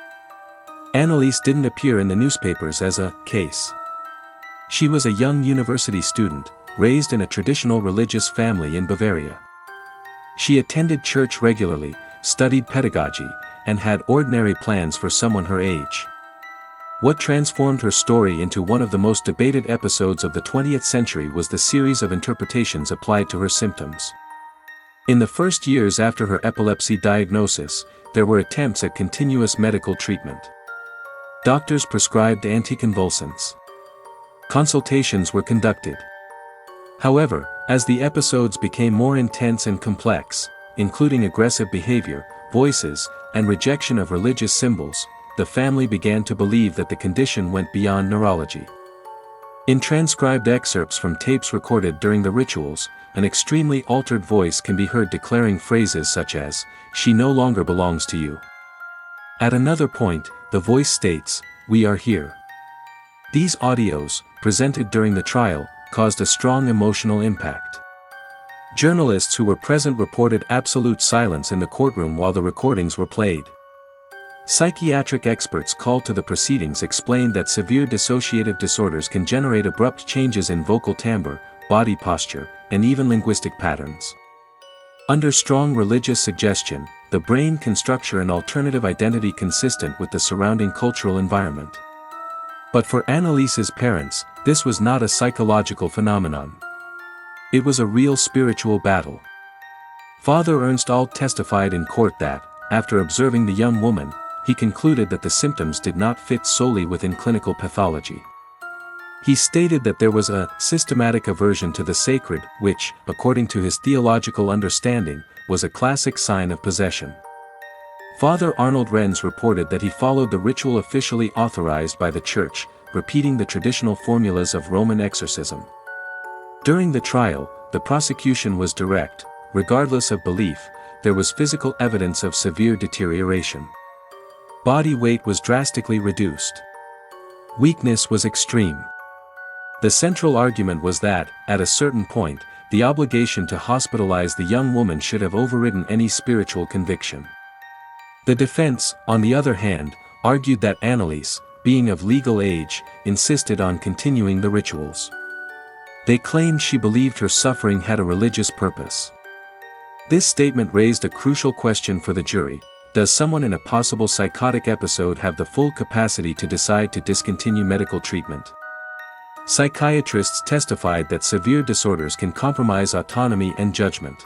Anneliese didn't appear in the newspapers as a case. She was a young university student, raised in a traditional religious family in Bavaria. She attended church regularly, studied pedagogy, and had ordinary plans for someone her age. What transformed her story into one of the most debated episodes of the 20th century was the series of interpretations applied to her symptoms. In the first years after her epilepsy diagnosis, there were attempts at continuous medical treatment. Doctors prescribed anticonvulsants. Consultations were conducted. However, as the episodes became more intense and complex, including aggressive behavior, voices, and rejection of religious symbols, the family began to believe that the condition went beyond neurology. In transcribed excerpts from tapes recorded during the rituals, an extremely altered voice can be heard declaring phrases such as, "She no longer belongs to you." At another point, the voice states, "We are here." These audios, presented during the trial, caused a strong emotional impact. Journalists who were present reported absolute silence in the courtroom while the recordings were played. Psychiatric experts called to the proceedings explained that severe dissociative disorders can generate abrupt changes in vocal timbre, body posture, and even linguistic patterns. Under strong religious suggestion, the brain can structure an alternative identity consistent with the surrounding cultural environment. But for Anneliese's parents, this was not a psychological phenomenon. It was a real spiritual battle. Father Ernst Alt testified in court that, after observing the young woman, he concluded that the symptoms did not fit solely within clinical pathology. He stated that there was a systematic aversion to the sacred, which, according to his theological understanding, was a classic sign of possession. Father Arnold Renz reported that he followed the ritual officially authorized by the Church, repeating the traditional formulas of Roman exorcism. During the trial, the prosecution was direct. Regardless of belief, there was physical evidence of severe deterioration. Body weight was drastically reduced. Weakness was extreme. The central argument was that, at a certain point, the obligation to hospitalize the young woman should have overridden any spiritual conviction. The defense, on the other hand, argued that Anneliese, being of legal age, insisted on continuing the rituals. They claimed she believed her suffering had a religious purpose. This statement raised a crucial question for the jury: does someone in a possible psychotic episode have the full capacity to decide to discontinue medical treatment? Psychiatrists testified that severe disorders can compromise autonomy and judgment.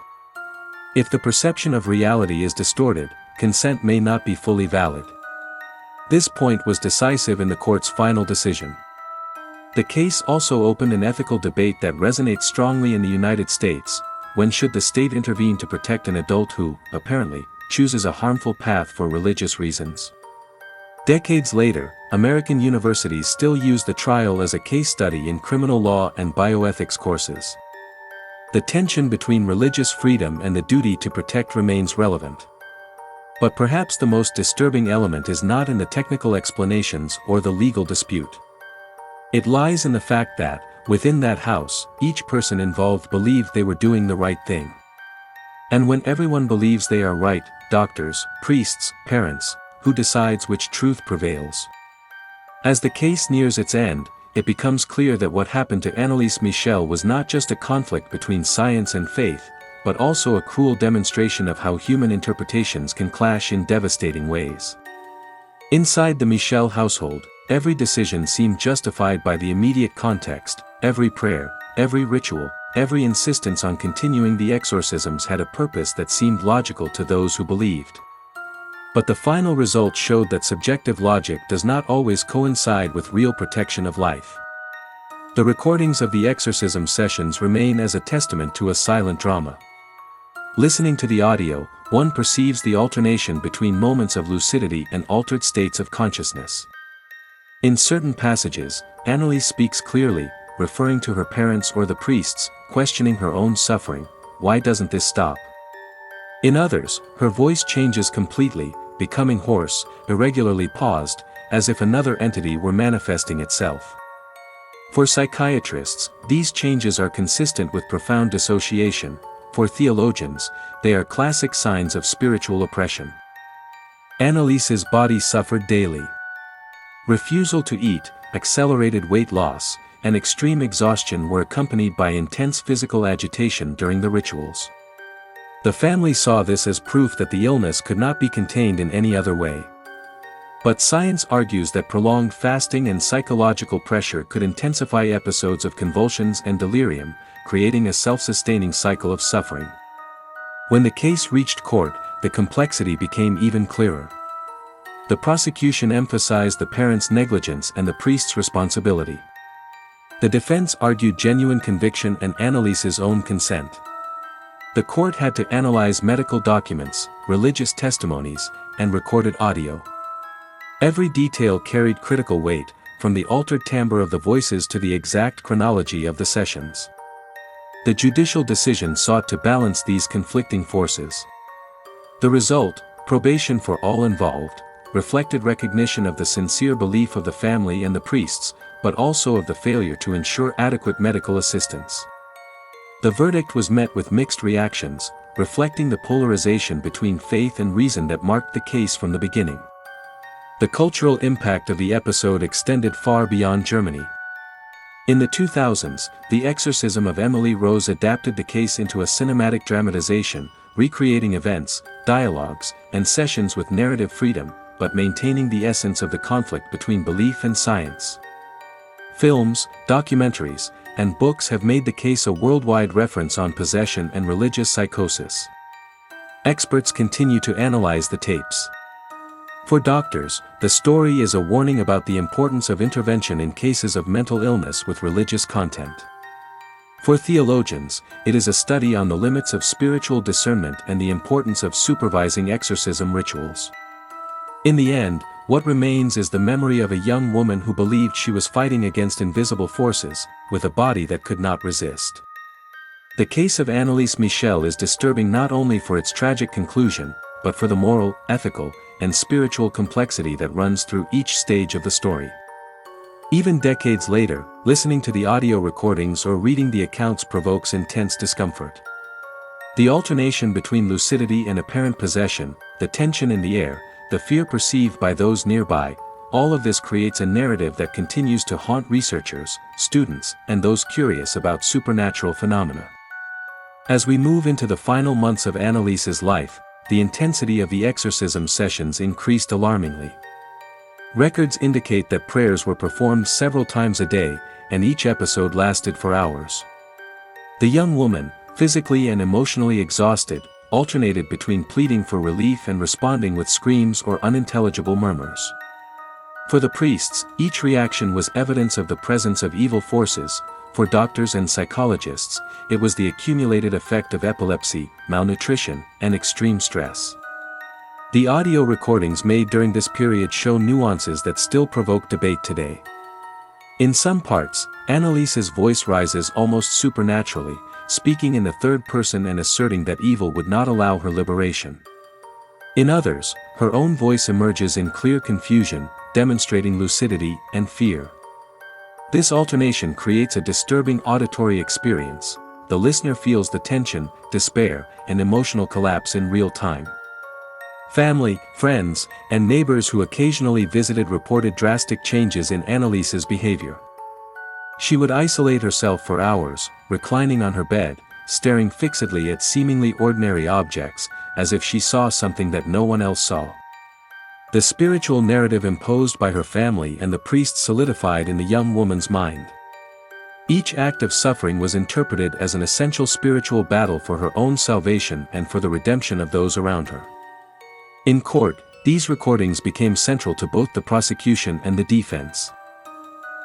If the perception of reality is distorted, consent may not be fully valid. This point was decisive in the court's final decision. The case also opened an ethical debate that resonates strongly in the United States. When should the state intervene to protect an adult who, apparently, chooses a harmful path for religious reasons? Decades later, American universities still use the trial as a case study in criminal law and bioethics courses. The tension between religious freedom and the duty to protect remains relevant. But perhaps the most disturbing element is not in the technical explanations or the legal dispute. It lies in the fact that, within that house, each person involved believed they were doing the right thing. And when everyone believes they are right, doctors, priests, parents, who decides which truth prevails. As the case nears its end, it becomes clear that what happened to Anneliese Michel was not just a conflict between science and faith, but also a cruel demonstration of how human interpretations can clash in devastating ways. Inside the Michel household, every decision seemed justified by the immediate context. Every prayer, every ritual, every insistence on continuing the exorcisms had a purpose that seemed logical to those who believed. But the final result showed that subjective logic does not always coincide with real protection of life. The recordings of the exorcism sessions remain as a testament to a silent drama. Listening to the audio, one perceives the alternation between moments of lucidity and altered states of consciousness. In certain passages, Anneliese speaks clearly, referring to her parents or the priests, questioning her own suffering. Why doesn't this stop? In others, her voice changes completely, becoming hoarse, irregularly paused, as if another entity were manifesting itself. For psychiatrists, these changes are consistent with profound dissociation. For theologians, they are classic signs of spiritual oppression. Anneliese's body suffered daily. Refusal to eat, accelerated weight loss, and extreme exhaustion were accompanied by intense physical agitation during the rituals. The family saw this as proof that the illness could not be contained in any other way. But science argues that prolonged fasting and psychological pressure could intensify episodes of convulsions and delirium, creating a self-sustaining cycle of suffering. When the case reached court, the complexity became even clearer. The prosecution emphasized the parents' negligence and the priest's responsibility. The defense argued genuine conviction and Anneliese's own consent. The court had to analyze medical documents, religious testimonies, and recorded audio. Every detail carried critical weight, from the altered timbre of the voices to the exact chronology of the sessions. The judicial decision sought to balance these conflicting forces. The result, probation for all involved, reflected recognition of the sincere belief of the family and the priests, but also of the failure to ensure adequate medical assistance. The verdict was met with mixed reactions, reflecting the polarization between faith and reason that marked the case from the beginning. The cultural impact of the episode extended far beyond Germany. In the 2000s, The Exorcism of Emily Rose adapted the case into a cinematic dramatization, recreating events, dialogues, and sessions with narrative freedom, but maintaining the essence of the conflict between belief and science. Films, documentaries, and books have made the case a worldwide reference on possession and religious psychosis. Experts continue to analyze the tapes. For doctors, the story is a warning about the importance of intervention in cases of mental illness with religious content. For theologians, it is a study on the limits of spiritual discernment and the importance of supervising exorcism rituals. In the end, what remains is the memory of a young woman who believed she was fighting against invisible forces, with a body that could not resist. The case of Anneliese Michel is disturbing not only for its tragic conclusion, but for the moral, ethical, and spiritual complexity that runs through each stage of the story. Even decades later, listening to the audio recordings or reading the accounts provokes intense discomfort. The alternation between lucidity and apparent possession, the tension in the air, the fear perceived by those nearby, all of this creates a narrative that continues to haunt researchers, students, and those curious about supernatural phenomena. As we move into the final months of Anneliese's life, the intensity of the exorcism sessions increased alarmingly. Records indicate that prayers were performed several times a day, and each episode lasted for hours. The young woman, physically and emotionally exhausted, alternated between pleading for relief and responding with screams or unintelligible murmurs. For the priests, each reaction was evidence of the presence of evil forces. For doctors and psychologists, it was the accumulated effect of epilepsy, malnutrition, and extreme stress. The audio recordings made during this period show nuances that still provoke debate today. In some parts, Anneliese's voice rises almost supernaturally, speaking in the third person and asserting that evil would not allow her liberation. In others, her own voice emerges in clear confusion, demonstrating lucidity and fear. This alternation creates a disturbing auditory experience. The listener feels the tension, despair, and emotional collapse in real time. Family, friends, and neighbors who occasionally visited reported drastic changes in Anneliese's behavior. She would isolate herself for hours, reclining on her bed, staring fixedly at seemingly ordinary objects, as if she saw something that no one else saw. The spiritual narrative imposed by her family and the priest solidified in the young woman's mind. Each act of suffering was interpreted as an essential spiritual battle for her own salvation and for the redemption of those around her. In court, these recordings became central to both the prosecution and the defense.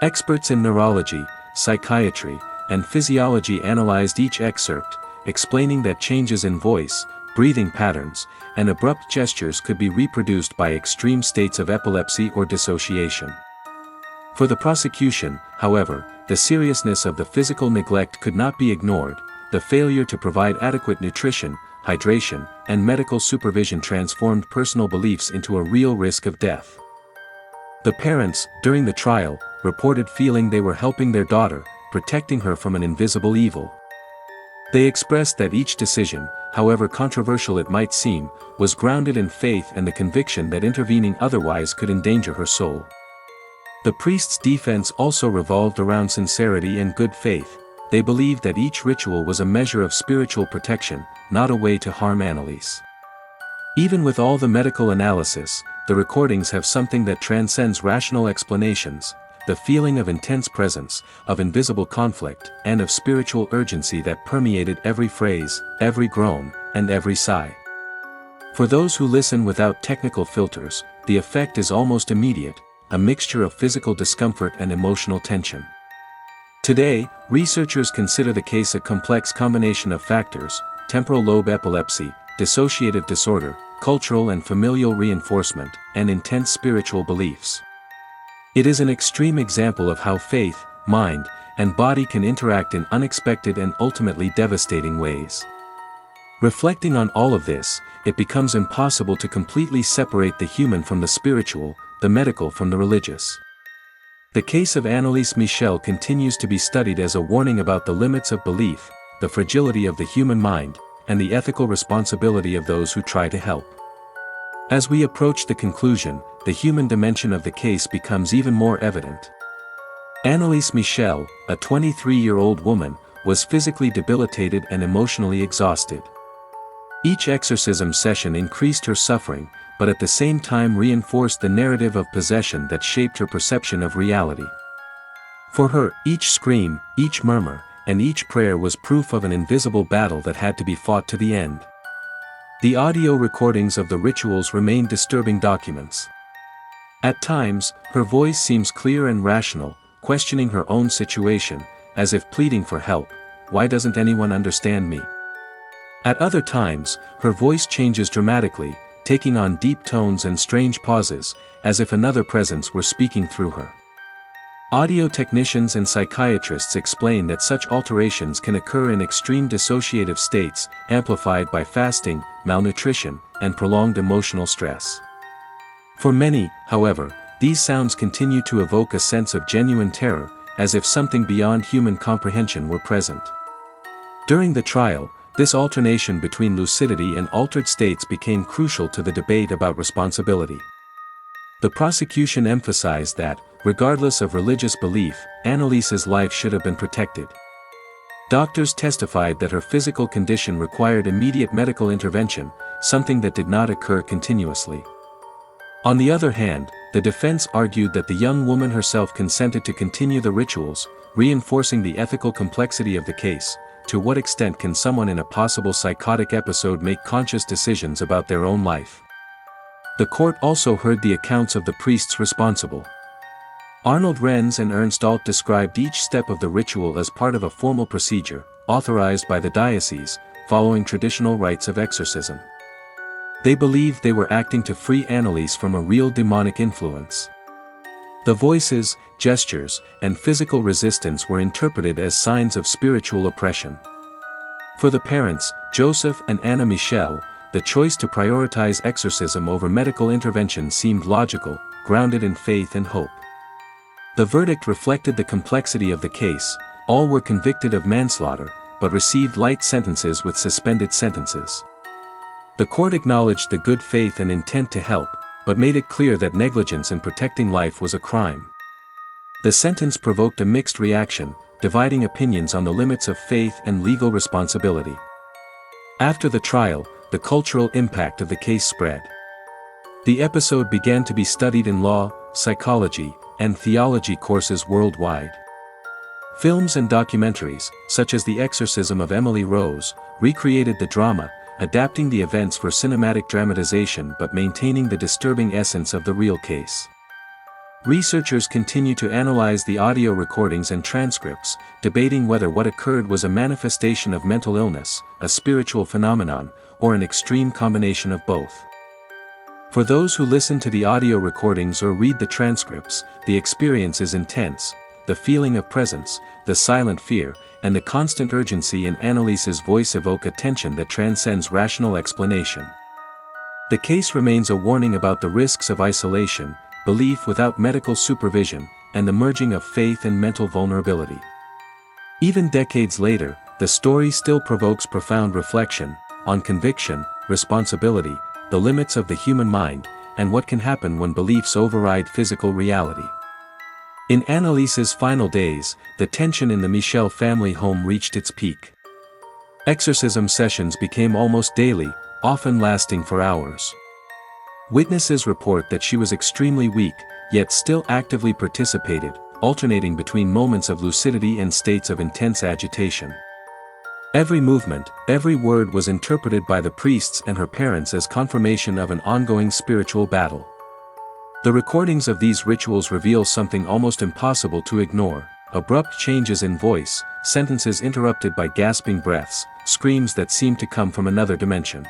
Experts in neurology, psychiatry, and physiology analyzed each excerpt, explaining that changes in voice, breathing patterns, and abrupt gestures could be reproduced by extreme states of epilepsy or dissociation. For the prosecution, however, the seriousness of the physical neglect could not be ignored. The failure to provide adequate nutrition, hydration, and medical supervision transformed personal beliefs into a real risk of death. The parents, during the trial, reported feeling they were helping their daughter, protecting her from an invisible evil. They expressed that each decision, however controversial it might seem, was grounded in faith and the conviction that intervening otherwise could endanger her soul. The priest's defense also revolved around sincerity and good faith. They believed that each ritual was a measure of spiritual protection, not a way to harm Anneliese. Even with all the medical analysis, the recordings have something that transcends rational explanations: the feeling of intense presence, of invisible conflict, and of spiritual urgency that permeated every phrase, every groan, and every sigh. For those who listen without technical filters, the effect is almost immediate, a mixture of physical discomfort and emotional tension. Today, researchers consider the case a complex combination of factors: temporal lobe epilepsy, dissociative disorder, cultural and familial reinforcement, and intense spiritual beliefs. It is an extreme example of how faith, mind, and body can interact in unexpected and ultimately devastating ways. Reflecting on all of this, it becomes impossible to completely separate the human from the spiritual, the medical from the religious. The case of Anneliese Michel continues to be studied as a warning about the limits of belief, the fragility of the human mind, and the ethical responsibility of those who try to help. As we approach the conclusion, the human dimension of the case becomes even more evident. Anneliese Michel, a 23-year-old woman, was physically debilitated and emotionally exhausted. Each exorcism session increased her suffering, but at the same time reinforced the narrative of possession that shaped her perception of reality. For her, each scream, each murmur, and each prayer was proof of an invisible battle that had to be fought to the end. The audio recordings of the rituals remain disturbing documents. At times, her voice seems clear and rational, questioning her own situation, as if pleading for help. Why doesn't anyone understand me? At other times, her voice changes dramatically, taking on deep tones and strange pauses, as if another presence were speaking through her. Audio technicians and psychiatrists explain that such alterations can occur in extreme dissociative states, amplified by fasting, malnutrition, and prolonged emotional stress. For many, however, these sounds continue to evoke a sense of genuine terror, as if something beyond human comprehension were present. During the trial, this alternation between lucidity and altered states became crucial to the debate about responsibility. The prosecution emphasized that, regardless of religious belief, Anneliese's life should have been protected. Doctors testified that her physical condition required immediate medical intervention, something that did not occur continuously. On the other hand, the defense argued that the young woman herself consented to continue the rituals, reinforcing the ethical complexity of the case. To what extent can someone in a possible psychotic episode make conscious decisions about their own life? The court also heard the accounts of the priests responsible. Arnold Renz and Ernst Alt described each step of the ritual as part of a formal procedure, authorized by the diocese, following traditional rites of exorcism. They believed they were acting to free Anneliese from a real demonic influence. The voices, gestures, and physical resistance were interpreted as signs of spiritual oppression. For the parents, Joseph and Anna Michel, the choice to prioritize exorcism over medical intervention seemed logical, grounded in faith and hope. The verdict reflected the complexity of the case. All were convicted of manslaughter, but received light sentences with suspended sentences. The court acknowledged the good faith and intent to help, but made it clear that negligence in protecting life was a crime. The sentence provoked a mixed reaction, dividing opinions on the limits of faith and legal responsibility. After the trial, the cultural impact of the case spread. The episode began to be studied in law, psychology, and theology courses worldwide. Films and documentaries, such as The Exorcism of Emily Rose, recreated the drama, adapting the events for cinematic dramatization but maintaining the disturbing essence of the real case. Researchers continue to analyze the audio recordings and transcripts, debating whether what occurred was a manifestation of mental illness, a spiritual phenomenon, or an extreme combination of both. For those who listen to the audio recordings or read the transcripts, the experience is intense. The feeling of presence, the silent fear, and the constant urgency in Anneliese's voice evoke a tension that transcends rational explanation. The case remains a warning about the risks of isolation, belief without medical supervision, and the merging of faith and mental vulnerability. Even decades later, the story still provokes profound reflection on conviction, responsibility, the limits of the human mind, and what can happen when beliefs override physical reality. In Anneliese's final days, the tension in the Michel family home reached its peak. Exorcism sessions became almost daily, often lasting for hours. Witnesses report that she was extremely weak, yet still actively participated, alternating between moments of lucidity and states of intense agitation. Every movement, every word was interpreted by the priests and her parents as confirmation of an ongoing spiritual battle. The recordings of these rituals reveal something almost impossible to ignore: abrupt changes in voice, sentences interrupted by gasping breaths, screams that seem to come from another dimension.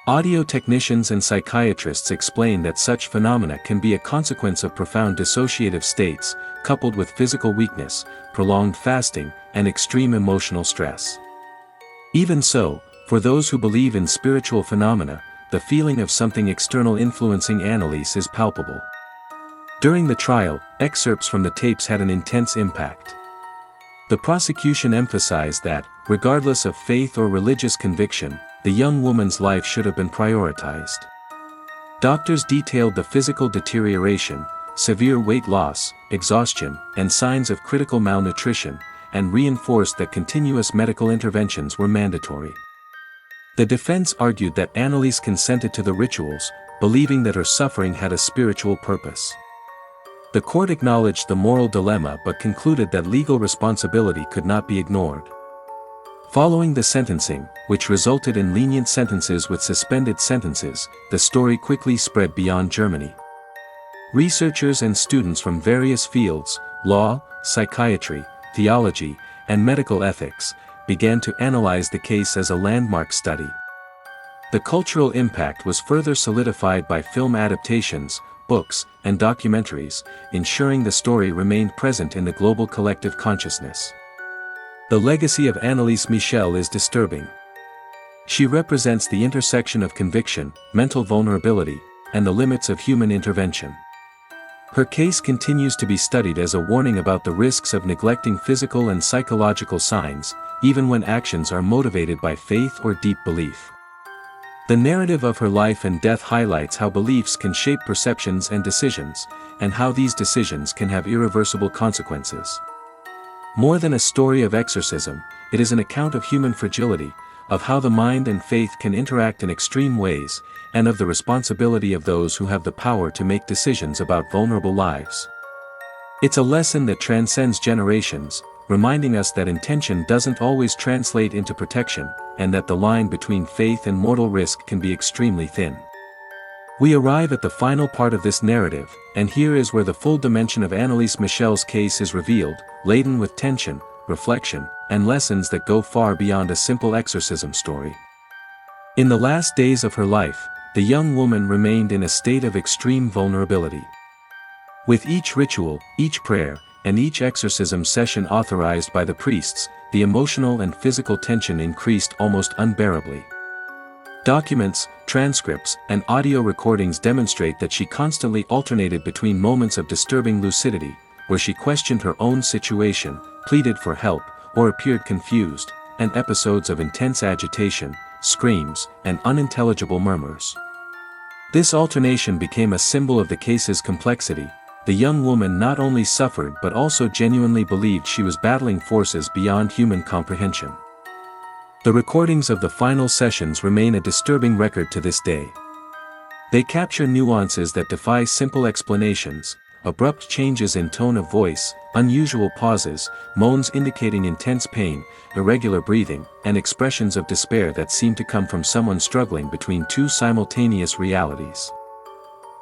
Audio technicians and psychiatrists explain that such phenomena can be a consequence of profound dissociative states, coupled with physical weakness, prolonged fasting, and extreme emotional stress. Even so, for those who believe in spiritual phenomena, the feeling of something external influencing Anneliese is palpable. During the trial, excerpts from the tapes had an intense impact. The prosecution emphasized that, regardless of faith or religious conviction, the young woman's life should have been prioritized. Doctors detailed the physical deterioration, severe weight loss, exhaustion, and signs of critical malnutrition, and reinforced that continuous medical interventions were mandatory. The defense argued that Anneliese consented to the rituals, believing that her suffering had a spiritual purpose. The court acknowledged the moral dilemma but concluded that legal responsibility could not be ignored. Following the sentencing, which resulted in lenient sentences with suspended sentences, the story quickly spread beyond Germany. Researchers and students from various fields, law, psychiatry, theology, and medical ethics, began to analyze the case as a landmark study. The cultural impact was further solidified by film adaptations, books, and documentaries, ensuring the story remained present in the global collective consciousness. The legacy of Anneliese Michel is disturbing. She represents the intersection of conviction, mental vulnerability, and the limits of human intervention. Her case continues to be studied as a warning about the risks of neglecting physical and psychological signs, even when actions are motivated by faith or deep belief. The narrative of her life and death highlights how beliefs can shape perceptions and decisions, and how these decisions can have irreversible consequences. More than a story of exorcism, it is an account of human fragility, of how the mind and faith can interact in extreme ways, and of the responsibility of those who have the power to make decisions about vulnerable lives. It's a lesson that transcends generations, reminding us that intention doesn't always translate into protection, and that the line between faith and mortal risk can be extremely thin. We arrive at the final part of this narrative, and here is where the full dimension of Anneliese Michel's case is revealed, laden with tension, reflection, and lessons that go far beyond a simple exorcism story. In the last days of her life, the young woman remained in a state of extreme vulnerability. With each ritual, each prayer, and each exorcism session authorized by the priests, the emotional and physical tension increased almost unbearably. Documents, transcripts, and audio recordings demonstrate that she constantly alternated between moments of disturbing lucidity, where she questioned her own situation, pleaded for help, or appeared confused, and episodes of intense agitation, screams, and unintelligible murmurs. This alternation became a symbol of the case's complexity. The young woman not only suffered but also genuinely believed she was battling forces beyond human comprehension. The recordings of the final sessions remain a disturbing record to this day. They capture nuances that defy simple explanations: abrupt changes in tone of voice, unusual pauses, moans indicating intense pain, irregular breathing, and expressions of despair that seem to come from someone struggling between two simultaneous realities.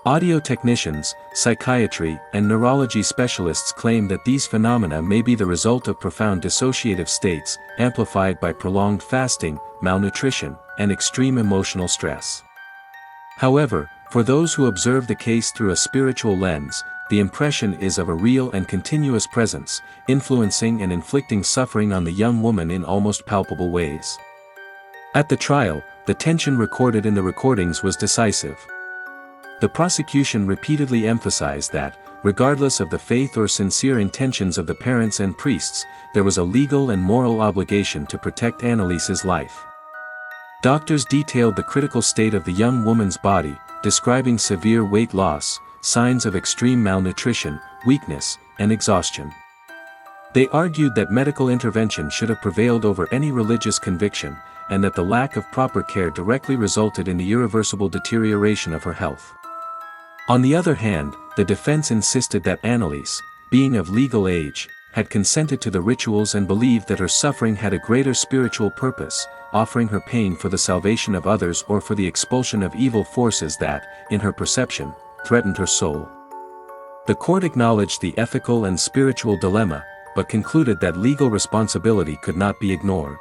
Audio technicians, psychiatry, and neurology specialists claim that these phenomena may be the result of profound dissociative states, amplified by prolonged fasting, malnutrition, and extreme emotional stress. However, for those who observe the case through a spiritual lens, the impression is of a real and continuous presence, influencing and inflicting suffering on the young woman in almost palpable ways. At the trial, the tension recorded in the recordings was decisive. The prosecution repeatedly emphasized that, regardless of the faith or sincere intentions of the parents and priests, there was a legal and moral obligation to protect Anneliese's life. Doctors detailed the critical state of the young woman's body, describing severe weight loss, signs of extreme malnutrition, weakness, and exhaustion. They argued that medical intervention should have prevailed over any religious conviction, and that the lack of proper care directly resulted in the irreversible deterioration of her health. On the other hand, the defense insisted that Anneliese, being of legal age, had consented to the rituals and believed that her suffering had a greater spiritual purpose, offering her pain for the salvation of others or for the expulsion of evil forces that, in her perception, threatened her soul. The court acknowledged the ethical and spiritual dilemma, but concluded that legal responsibility could not be ignored.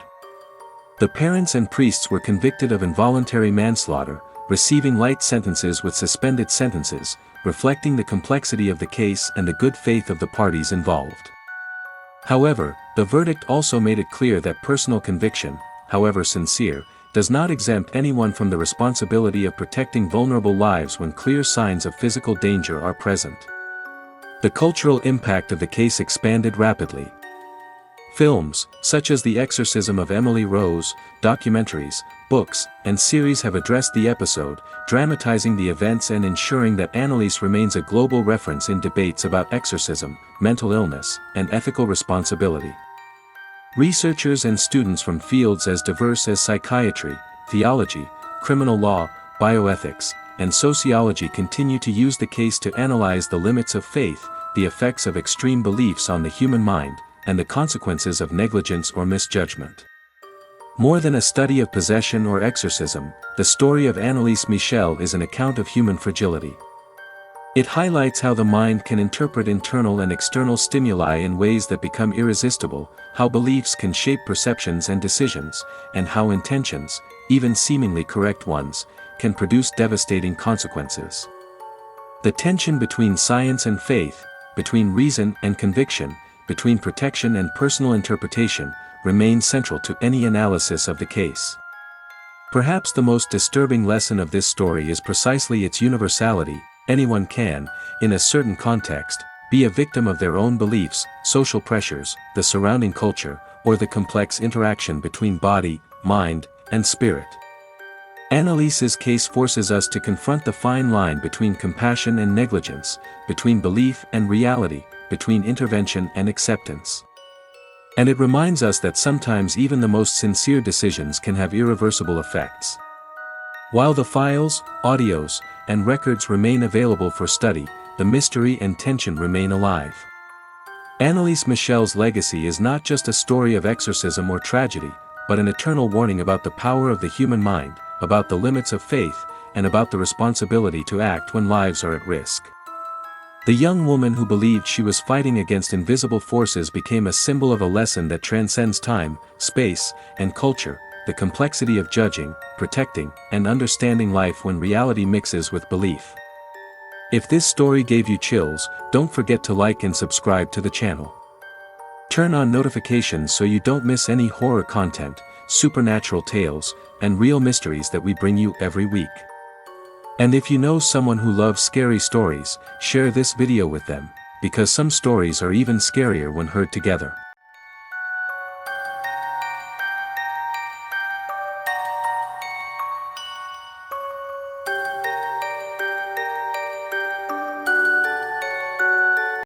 The parents and priests were convicted of involuntary manslaughter, receiving light sentences with suspended sentences, reflecting the complexity of the case and the good faith of the parties involved. However, the verdict also made it clear that personal conviction, however sincere, does not exempt anyone from the responsibility of protecting vulnerable lives when clear signs of physical danger are present. The cultural impact of the case expanded rapidly. Films, such as The Exorcism of Emily Rose, documentaries, books, and series have addressed the episode, dramatizing the events and ensuring that Anneliese remains a global reference in debates about exorcism, mental illness, and ethical responsibility. Researchers and students from fields as diverse as psychiatry, theology, criminal law, bioethics, and sociology continue to use the case to analyze the limits of faith, the effects of extreme beliefs on the human mind, and the consequences of negligence or misjudgment. More than a study of possession or exorcism, the story of Anneliese Michel is an account of human fragility. It highlights how the mind can interpret internal and external stimuli in ways that become irresistible, how beliefs can shape perceptions and decisions, and how intentions, even seemingly correct ones, can produce devastating consequences. The tension between science and faith, between reason and conviction, between protection and personal interpretation, remains central to any analysis of the case. Perhaps the most disturbing lesson of this story is precisely its universality. Anyone can, in a certain context, be a victim of their own beliefs, social pressures, the surrounding culture, or the complex interaction between body, mind, and spirit. Anneliese's case forces us to confront the fine line between compassion and negligence, between belief and reality, between intervention and acceptance. And it reminds us that sometimes even the most sincere decisions can have irreversible effects. While the files, audios, and records remain available for study, the mystery and tension remain alive. Anneliese Michel's legacy is not just a story of exorcism or tragedy, but an eternal warning about the power of the human mind, about the limits of faith, and about the responsibility to act when lives are at risk. The young woman who believed she was fighting against invisible forces became a symbol of a lesson that transcends time, space, and culture, the complexity of judging, protecting, and understanding life when reality mixes with belief. If this story gave you chills, don't forget to like and subscribe to the channel. Turn on notifications so you don't miss any horror content, supernatural tales, and real mysteries that we bring you every week. And if you know someone who loves scary stories, share this video with them, because some stories are even scarier when heard together.